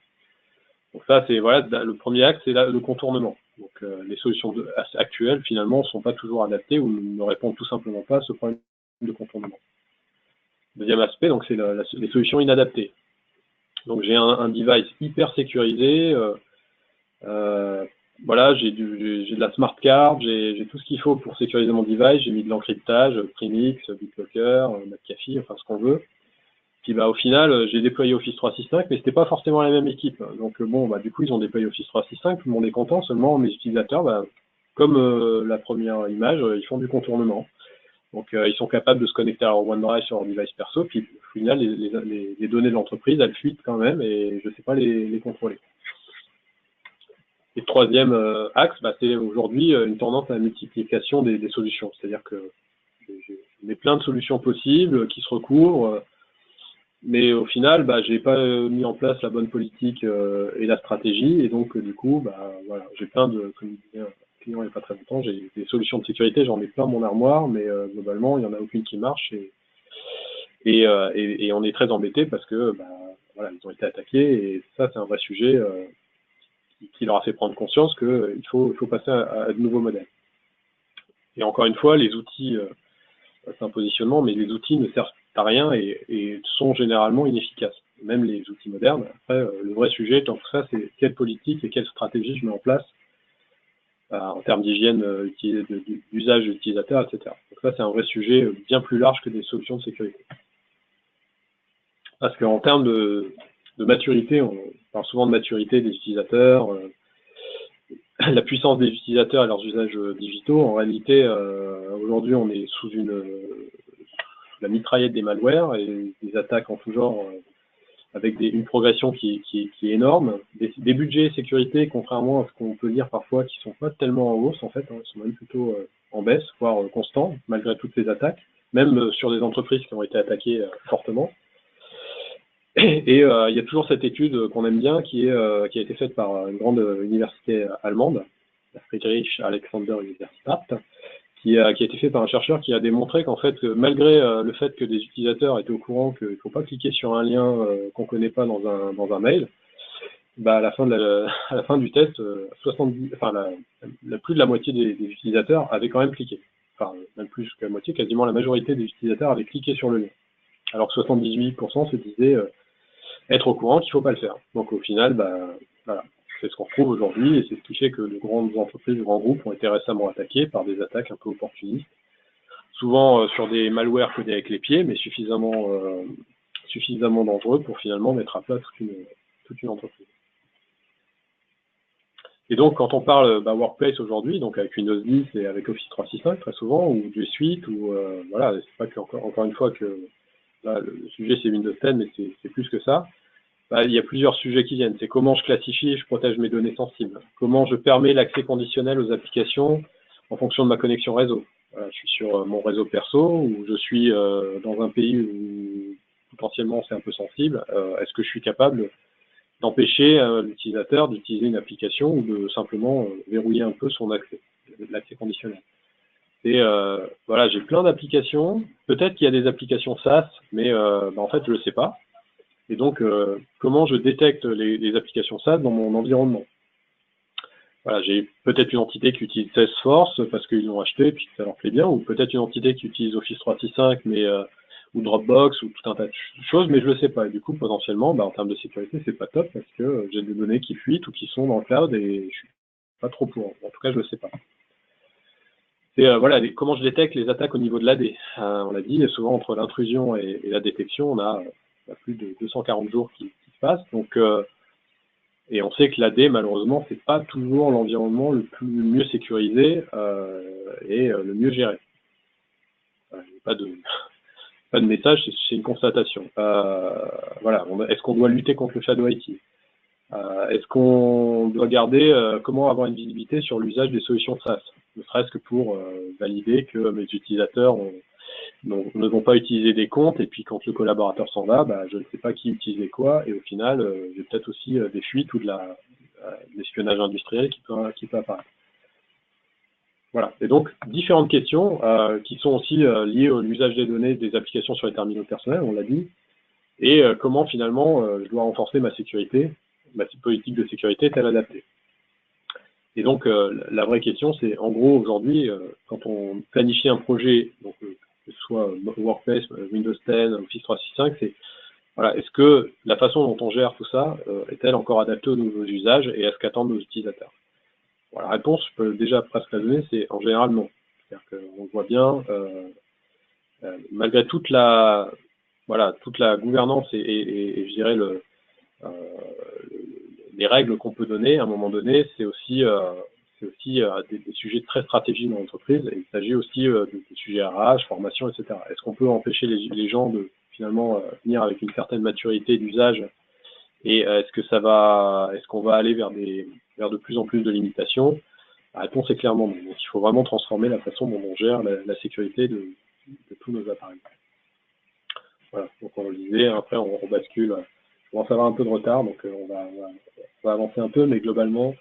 Donc ça, c'est voilà, le premier axe, c'est le contournement. Donc les solutions actuelles, finalement, ne sont pas toujours adaptées ou ne répondent tout simplement pas à ce problème de contournement. Deuxième aspect, donc c'est les solutions inadaptées. Donc j'ai un device hyper sécurisé, voilà, j'ai de la smart card, j'ai tout ce qu'il faut pour sécuriser mon device, j'ai mis de l'encryptage, Primix, BitLocker, McAfee, enfin ce qu'on veut. Puis au final, j'ai déployé Office 365, mais c'était pas forcément la même équipe. Donc du coup, ils ont déployé Office 365, tout le monde est content, seulement mes utilisateurs, comme la première image, ils font du contournement. Donc ils sont capables de se connecter à leur OneDrive sur leur device perso, puis au final, les données de l'entreprise, elles fuitent quand même, et je sais pas les contrôler. Et le troisième axe, c'est aujourd'hui une tendance à la multiplication des solutions. C'est-à-dire que j'ai plein de solutions possibles qui se recouvrent, mais au final, j'ai pas mis en place la bonne politique et la stratégie, et donc du coup, voilà, j'ai plein de, comme disait un client il n'y a pas très longtemps, j'ai des solutions de sécurité, j'en ai plein dans mon armoire, mais globalement, il n'y en a aucune qui marche, et on est très embêté parce que voilà, ils ont été attaqués, et ça, c'est un vrai sujet qui leur a fait prendre conscience qu'il faut passer à de nouveaux modèles. Et encore une fois, les outils, c'est un positionnement, mais les outils ne servent à rien et sont généralement inefficaces. Même les outils modernes. Après, le vrai sujet, tant que ça, c'est quelle politique et quelle stratégie je mets en place en termes d'hygiène d'usage utilisateur, etc. Donc ça, c'est un vrai sujet bien plus large que des solutions de sécurité. Parce qu'en termes de maturité, on parle souvent de maturité des utilisateurs, la puissance des utilisateurs et leurs usages digitaux. En réalité, aujourd'hui, on est sous la mitraillette des malwares et des attaques en tout genre avec une progression qui est énorme. Des budgets sécurité, contrairement à ce qu'on peut dire parfois, qui sont pas tellement en hausse en fait, ils sont même plutôt en baisse, voire constants, malgré toutes ces attaques, même sur des entreprises qui ont été attaquées fortement. Et il y a toujours cette étude qu'on aime bien qui a été faite par une grande université allemande, la Friedrich Alexander Universität, qui a été fait par un chercheur qui a démontré qu'en fait, malgré le fait que des utilisateurs étaient au courant qu'il ne faut pas cliquer sur un lien qu'on ne connaît pas dans un mail, à la fin du test, plus de la moitié des utilisateurs avaient quand même cliqué. Enfin, même plus que la moitié, quasiment la majorité des utilisateurs avaient cliqué sur le lien. Alors que 78% se disaient être au courant qu'il ne faut pas le faire. Donc au final, voilà, c'est ce qu'on retrouve aujourd'hui et c'est ce qui fait que de grandes entreprises, de grands groupes ont été récemment attaqués par des attaques un peu opportunistes, souvent sur des malwares codés avec les pieds, mais suffisamment dangereux pour finalement mettre à plat toute une entreprise. Et donc quand on parle Workplace aujourd'hui, donc avec Windows 10 et avec Office 365 très souvent, ou G Suite, ou voilà, c'est pas que encore une fois que là, le sujet c'est Windows 10, mais c'est plus que ça. Il y a plusieurs sujets qui viennent. C'est comment je classifie et je protège mes données sensibles. Comment je permets l'accès conditionnel aux applications en fonction de ma connexion réseau. Voilà, je suis sur mon réseau perso ou je suis dans un pays où potentiellement c'est un peu sensible. Est-ce que je suis capable d'empêcher l'utilisateur d'utiliser une application ou de simplement verrouiller un peu son accès, l'accès conditionnel. Et voilà, j'ai plein d'applications. Peut-être qu'il y a des applications SaaS, mais en fait, je ne le sais pas. Et donc, comment je détecte les applications SaaS dans mon environnement? Voilà, j'ai peut-être une entité qui utilise Salesforce parce qu'ils l'ont acheté et puis que ça leur plaît bien, ou peut-être une entité qui utilise Office 365 ou Dropbox ou tout un tas de choses, mais je le sais pas. Et du coup, potentiellement, en termes de sécurité, c'est pas top parce que j'ai des données qui fuitent ou qui sont dans le cloud et je suis pas trop pour. En tout cas, je le sais pas. Et voilà, comment je détecte les attaques au niveau de l'AD. On l'a dit, souvent entre l'intrusion et la détection, on a plus de 240 jours qui se passent. Donc, et on sait que l'AD, malheureusement, c'est pas toujours l'environnement le mieux sécurisé et le mieux géré. Pas de message, c'est une constatation. Voilà, est-ce qu'on doit lutter contre le shadow IT? Est-ce qu'on doit garder comment avoir une visibilité sur l'usage des solutions SaaS? ne serait-ce que pour valider que mes utilisateurs ne vont pas utiliser des comptes, et puis quand le collaborateur s'en va, je ne sais pas qui utilisait quoi, et au final, j'ai peut-être aussi des fuites ou de l'espionnage industriel qui peut apparaître. Voilà. Et donc, différentes questions qui sont aussi liées à l'usage des données des applications sur les terminaux personnels, on l'a dit, et comment finalement je dois renforcer ma sécurité, ma politique de sécurité est-elle adaptée. Et donc, la vraie question, c'est en gros, aujourd'hui, quand on planifie un projet, donc que ce soit Workplace, Windows 10, Office 365, c'est voilà, est-ce que la façon dont on gère tout ça est-elle encore adaptée aux nouveaux usages et à ce qu'attendent nos utilisateurs? Bon, la réponse, je peux déjà presque la donner, c'est en général non. C'est-à-dire qu'on voit bien, malgré toute la gouvernance et je dirais les règles qu'on peut donner, à un moment donné, c'est aussi des sujets très stratégiques dans l'entreprise. Et il s'agit aussi de sujets RH, formation, etc. Est-ce qu'on peut empêcher les gens de finalement venir avec une certaine maturité d'usage, et est-ce qu'on va aller vers de plus en plus de limitations? La réponse est clairement non. Donc il faut vraiment transformer la façon dont on gère la sécurité de tous nos appareils. Voilà, donc on le disait, après on bascule. Je commence à avoir un peu de retard, donc on va avancer un peu, mais globalement,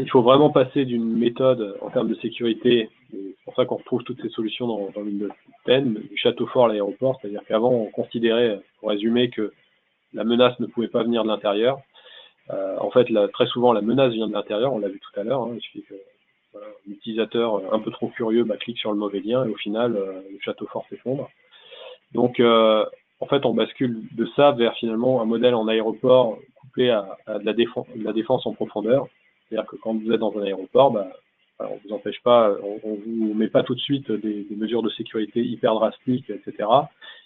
il faut vraiment passer d'une méthode en termes de sécurité, c'est pour ça qu'on retrouve toutes ces solutions dans Windows 10, du château fort à l'aéroport, c'est-à-dire qu'avant on considérait, pour résumer, que la menace ne pouvait pas venir de l'intérieur. En fait, très souvent, la menace vient de l'intérieur, on l'a vu tout à l'heure, il suffit que l'utilisateur un peu trop curieux clique sur le mauvais lien, et au final, le château fort s'effondre. Donc, en fait, on bascule de ça vers finalement un modèle en aéroport couplé à de la défense en profondeur. C'est-à-dire que quand vous êtes dans un aéroport, on vous empêche pas, on vous met pas tout de suite des mesures de sécurité hyper drastiques, etc.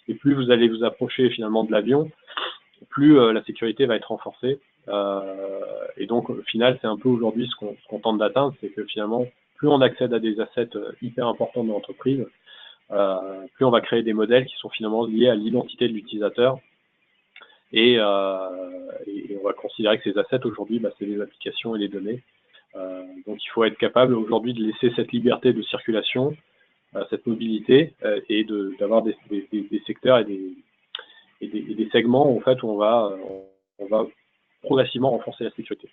Et plus vous allez vous approcher finalement de l'avion, plus la sécurité va être renforcée. Et donc, au final, c'est un peu aujourd'hui ce qu'on tente d'atteindre, c'est que finalement, plus on accède à des assets hyper importants de l'entreprise, plus on va créer des modèles qui sont finalement liés à l'identité de l'utilisateur, et on va considérer que ces assets aujourd'hui, c'est les applications et les données. Donc il faut être capable aujourd'hui de laisser cette liberté de circulation, cette mobilité, et d'avoir des secteurs et des segments en fait où on va progressivement renforcer la sécurité.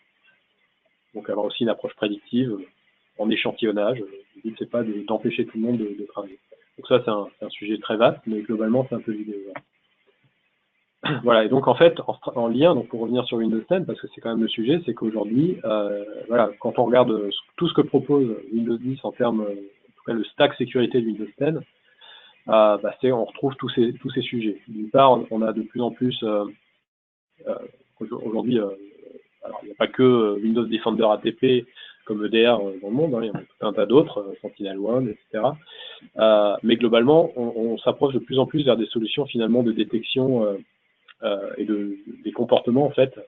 Donc avoir aussi une approche prédictive en échantillonnage. Le but c'est pas d'empêcher tout le monde de travailler. Donc ça c'est un sujet très vaste, mais globalement c'est un peu l'idée. Voilà, et donc en fait, en lien, donc pour revenir sur Windows 10, parce que c'est quand même le sujet, c'est qu'aujourd'hui, quand on regarde tout ce que propose Windows 10 en termes, en tout cas le stack sécurité de Windows 10, on retrouve tous ces sujets. D'une part, on a de plus en plus, aujourd'hui, alors il n'y a pas que Windows Defender ATP comme EDR dans le monde, il y en a tout un tas d'autres, Sentinel-1, etc. Mais globalement, on s'approche de plus en plus vers des solutions finalement de détection et des comportements en fait,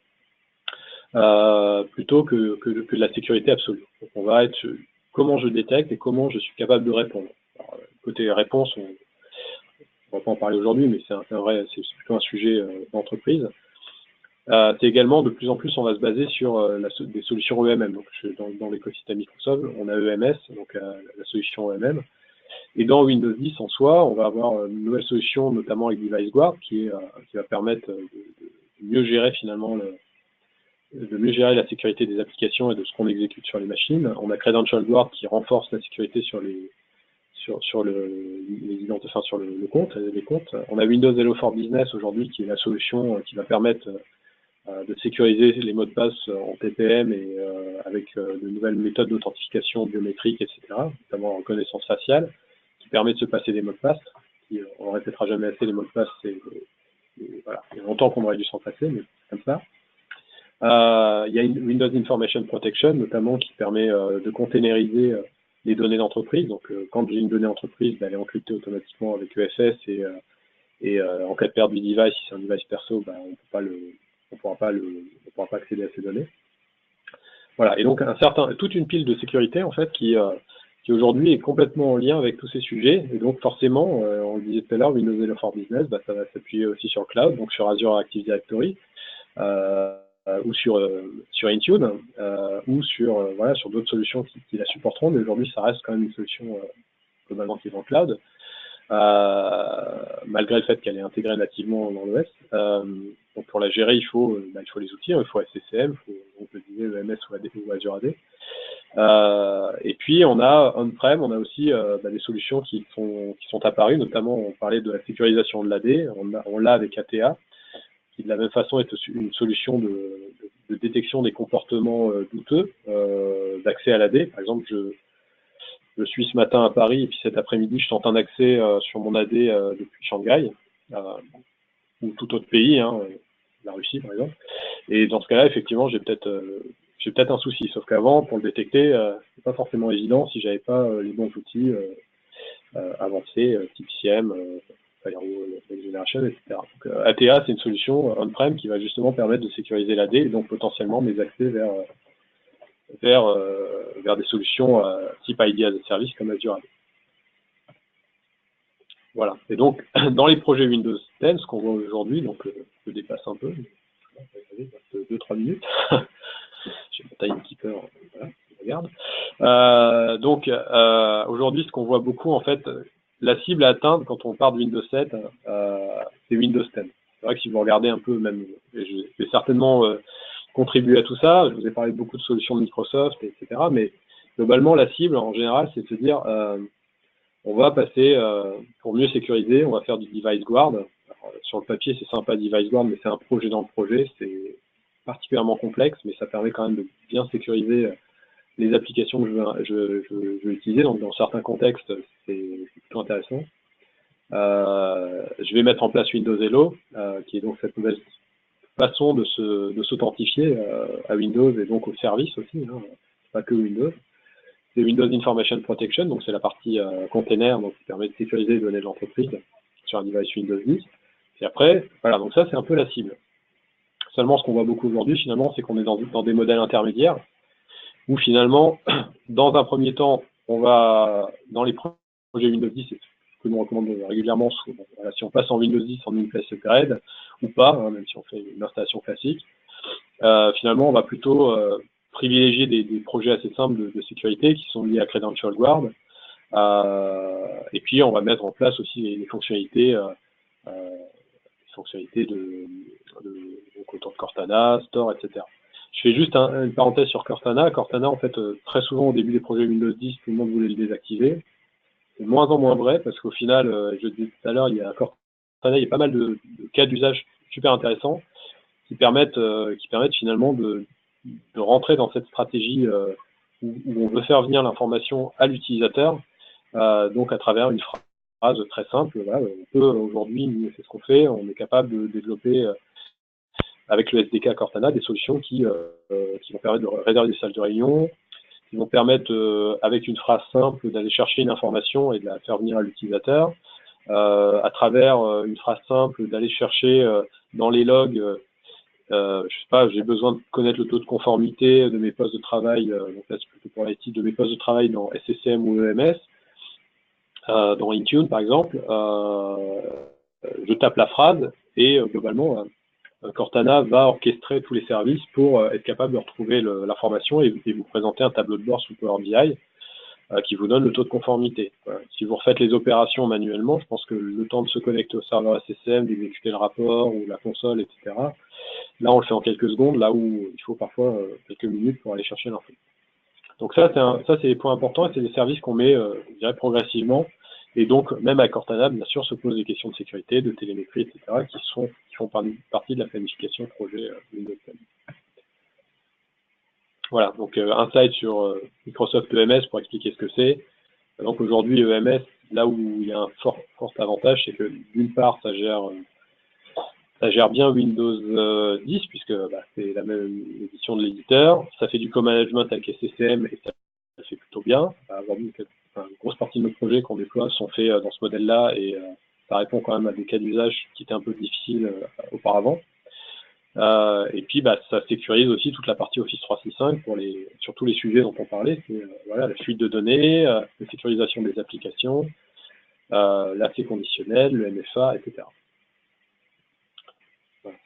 plutôt que de la sécurité absolue. Donc on va être comment je détecte et comment je suis capable de répondre. Alors, côté réponse, on va pas en parler aujourd'hui, mais c'est plutôt un sujet d'entreprise. C'est également de plus en plus on va se baser sur des solutions EMM. Donc dans l'écosystème Microsoft, on a EMS, donc la solution EMM. Et dans Windows 10 en soi, on va avoir une nouvelle solution, notamment avec DeviceGuard, qui va permettre de mieux gérer finalement la sécurité des applications et de ce qu'on exécute sur les machines. On a Credential Guard qui renforce la sécurité sur les compte, les comptes. On a Windows Hello for Business aujourd'hui, qui est la solution qui va permettre de sécuriser les mots de passe en TPM et avec de nouvelles méthodes d'authentification biométrique, etc., notamment en reconnaissance faciale, qui permet de se passer des mots de passe. On ne répétera jamais assez les mots de passe, voilà, il y a longtemps qu'on aurait dû s'en passer, mais c'est comme ça. Il y a une Windows Information Protection, notamment, qui permet de containeriser les données d'entreprise. Donc, quand j'ai une donnée d'entreprise, elle est encryptée automatiquement avec EFS, et en cas de perte du device, si c'est un device perso, on pourra pas accéder à ces données. Voilà, et donc toute une pile de sécurité en fait qui aujourd'hui est complètement en lien avec tous ces sujets, et donc forcément, on le disait tout à l'heure, Windows Hello for Business, ça va s'appuyer aussi sur le cloud, donc sur Azure Active Directory, ou sur Intune, ou sur voilà, sur d'autres solutions qui la supporteront, mais aujourd'hui ça reste quand même une solution globalement qui est dans le cloud, malgré le fait qu'elle est intégrée nativement dans l'OS. Donc pour la gérer, il faut les outils, il faut SCCM, il faut, on peut dire EMS ou Azure AD. Et puis on a on-prem, on a aussi des solutions qui sont apparues, notamment on parlait de la sécurisation de l'AD, on l'a avec ATA, qui de la même façon est une solution de détection des comportements douteux, d'accès à l'AD. Par exemple, je suis ce matin à Paris et puis cet après-midi je tente un accès sur mon AD depuis Shanghai, ou tout autre pays, la Russie par exemple. Et dans ce cas-là, effectivement, j'ai peut-être un souci. Sauf qu'avant, pour le détecter, c'est pas forcément évident si j'avais pas les bons outils avancés, type SIEM, Firewall, Next Generation, etc. Donc, ATA, c'est une solution on-prem qui va justement permettre de sécuriser l'AD et donc potentiellement mes accès vers des solutions type ID as a Service comme Azure AD. Voilà. Et donc, dans les projets Windows 10, ce qu'on voit aujourd'hui, donc je dépasse un peu, 2-3 minutes. J'ai mon timekeeper, voilà, je regarde. Aujourd'hui, ce qu'on voit beaucoup, en fait, la cible à atteindre quand on part de Windows 7, c'est Windows 10. C'est vrai que si vous regardez un peu, même, et je vais certainement contribuer à tout ça, je vous ai parlé de beaucoup de solutions de Microsoft, etc. Mais globalement, la cible, en général, c'est de se dire, on va passer, pour mieux sécuriser, on va faire du device guard. Alors, sur le papier, c'est sympa, device guard, mais c'est un projet dans le projet, c'est particulièrement complexe, mais ça permet quand même de bien sécuriser les applications que je veux utiliser. Donc, dans certains contextes, c'est plutôt intéressant. Je vais mettre en place Windows Hello, qui est donc cette nouvelle façon de s'authentifier à Windows et donc au service aussi, pas que Windows. C'est Windows Information Protection, donc c'est la partie container, donc qui permet de sécuriser les données de l'entreprise sur un device Windows 10. Et après, voilà, donc ça c'est un peu la cible. Seulement, ce qu'on voit beaucoup aujourd'hui, finalement, c'est qu'on est dans des modèles intermédiaires, où finalement, dans un premier temps, on va, dans les projets Windows 10, c'est ce que nous recommandons régulièrement, voilà, si on passe en Windows 10 en une place upgrade, ou pas, même si on fait une installation classique, finalement, on va plutôt privilégier des projets assez simples de sécurité qui sont liés à Credential Guard, et puis on va mettre en place aussi les fonctionnalités donc autant de Cortana, Store, etc. Je fais juste une parenthèse sur Cortana. Cortana, en fait, très souvent au début des projets Windows 10, tout le monde voulait le désactiver. C'est de moins en moins vrai parce qu'au final, je disais tout à l'heure, il y a Cortana, il y a pas mal de cas d'usage super intéressants qui permettent finalement de rentrer dans cette stratégie où on veut faire venir l'information à l'utilisateur, donc à travers une phrase très simple. Voilà, on peut aujourd'hui, c'est ce qu'on fait, on est capable de développer avec le SDK Cortana des solutions qui vont permettre de réserver des salles de réunion, qui vont permettre avec une phrase simple d'aller chercher une information et de la faire venir à l'utilisateur, à travers une phrase simple d'aller chercher dans les logs, je sais pas, j'ai besoin de connaître le taux de conformité de mes postes de travail, donc là c'est plutôt pour les titres de mes postes de travail dans SCCM ou EMS, dans Intune par exemple, je tape la phrase et globalement Cortana va orchestrer tous les services pour être capable de retrouver l'information et vous présenter un tableau de bord sous Power BI qui vous donne le taux de conformité. Voilà. Si vous refaites les opérations manuellement, je pense que le temps de se connecter au serveur SCCM, d'exécuter le rapport ou la console, etc., là on le fait en quelques secondes, là où il faut parfois quelques minutes pour aller chercher l'info. Donc ça c'est des points importants et c'est des services qu'on met, je dirais, progressivement. Et donc, même à Cortana, bien sûr, se posent des questions de sécurité, de télémétrie, etc., qui font partie de la planification projet Windows 10. Voilà, donc un slide sur Microsoft EMS pour expliquer ce que c'est. Donc aujourd'hui, EMS, là où il y a un fort avantage, c'est que d'une part, ça gère bien Windows 10, puisque c'est la même édition de l'éditeur. Ça fait du co-management avec SCCM et ça fait plutôt bien. Aujourd'hui, une grosse partie de nos projets qu'on déploie sont faits dans ce modèle-là et ça répond quand même à des cas d'usage qui étaient un peu difficiles auparavant. Et puis ça sécurise aussi toute la partie Office 365 sur tous les sujets dont on parlait, c'est voilà, la fuite de données, la sécurisation des applications, l'accès conditionnel, le MFA, etc. Voilà.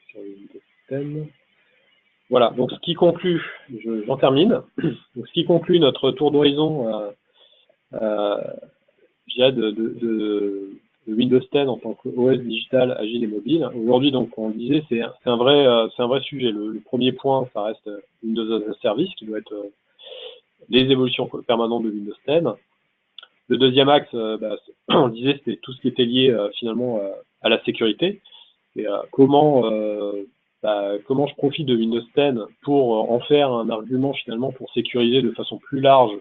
Sur Windows Voilà, donc ce qui conclut, j'en termine, donc ce qui conclut notre tour d'horizon je dirais de Windows 10 en tant qu'OS digital, agile et mobile. Aujourd'hui, donc, on le disait, c'est un vrai sujet. Le premier point, ça reste Windows as a Service, qui doit être les évolutions permanentes de Windows 10. Le deuxième axe, on le disait, c'était tout ce qui était lié finalement à la sécurité. Et comment je profite de Windows 10 pour en faire un argument finalement pour sécuriser de façon plus large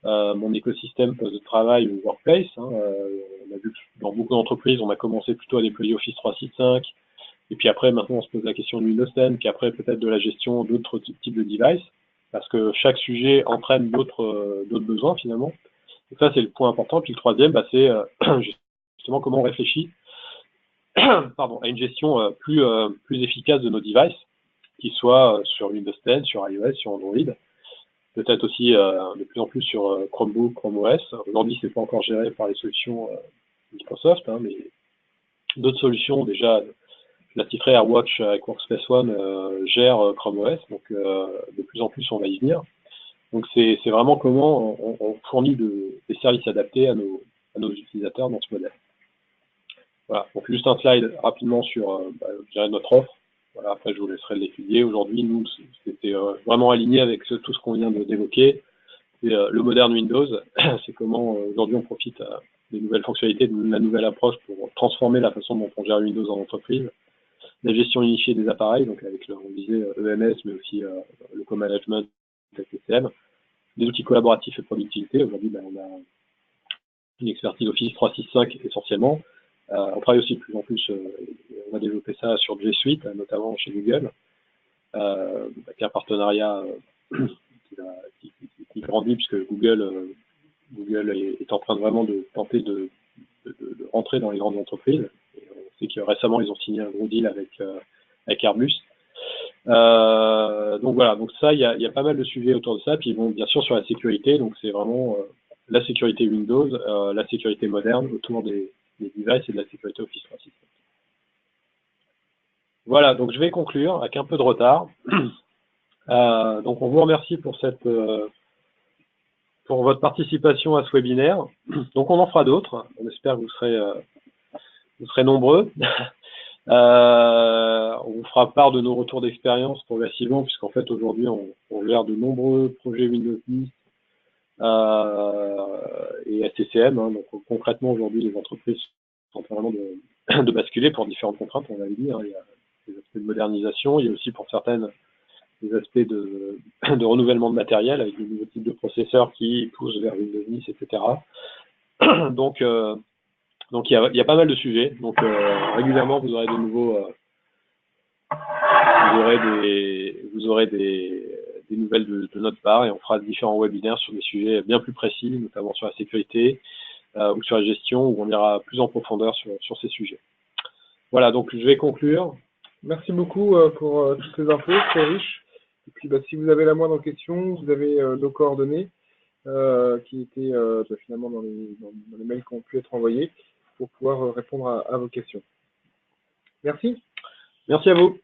mon écosystème poste de travail ou workplace. On a vu que dans beaucoup d'entreprises, on a commencé plutôt à déployer Office 365, et puis après, maintenant, on se pose la question de Windows 10, puis après, peut-être de la gestion d'autres types de devices, parce que chaque sujet entraîne d'autres besoins, finalement. Donc ça, c'est le point important. Puis le troisième, c'est justement comment on réfléchit à une gestion plus efficace de nos devices, qu'ils soient sur Windows 10, sur iOS, sur Android, peut-être aussi de plus en plus sur Chromebook, Chrome OS. Aujourd'hui, c'est pas encore géré par les solutions Microsoft, mais d'autres solutions, déjà, la titrée AirWatch avec Workspace ONE gère Chrome OS, donc de plus en plus on va y venir. Donc c'est vraiment comment on fournit des services adaptés à nos utilisateurs dans ce modèle. Voilà, donc juste un slide rapidement sur je dirais notre offre. Voilà, après je vous laisserai l'étudier. Aujourd'hui, nous, c'était vraiment aligné avec tout ce qu'on vient d'évoquer. C'est le moderne Windows, c'est comment aujourd'hui on profite des nouvelles fonctionnalités, de la nouvelle approche pour transformer la façon dont on gère Windows en entreprise. La gestion unifiée des appareils, donc avec on disait EMS, mais aussi le co-management, TCM, des outils collaboratifs et productivité. Aujourd'hui, on a une expertise Office 365 essentiellement. On travaille aussi de plus en plus, on va développer ça sur G Suite, notamment chez Google, avec un partenariat qui grandit, puisque Google est en train vraiment de tenter de rentrer dans les grandes entreprises. Et on sait que récemment, ils ont signé un gros deal avec Airbus. Donc voilà, donc ça, il y a pas mal de sujets autour de ça. Puis bon, bien sûr, sur la sécurité, donc c'est vraiment la sécurité Windows, la sécurité moderne autour des devices et de la sécurité Office 365. Voilà, donc je vais conclure avec un peu de retard. Donc on vous remercie pour votre participation à ce webinaire. Donc on en fera d'autres. On espère que vous serez nombreux. On vous fera part de nos retours d'expérience progressivement, puisqu'en fait aujourd'hui on gère de nombreux projets Windows 10 et SCCM. Donc concrètement aujourd'hui les entreprises sont en train vraiment de basculer pour différentes contraintes, on l'avait dit. Il y a des aspects de modernisation, il y a aussi pour certaines des aspects de renouvellement de matériel avec de nouveaux types de processeurs qui poussent vers Windows 10, etc. Donc il y a pas mal de sujets. Donc régulièrement vous aurez de nouveaux vous aurez des nouvelles de notre part, et on fera différents webinaires sur des sujets bien plus précis, notamment sur la sécurité ou sur la gestion, où on ira plus en profondeur sur ces sujets. Voilà, donc je vais conclure. Merci beaucoup pour toutes ces infos, très riches. Et puis si vous avez la moindre question, vous avez nos coordonnées qui étaient finalement dans les mails qui ont pu être envoyés pour pouvoir répondre à vos questions. Merci. Merci à vous.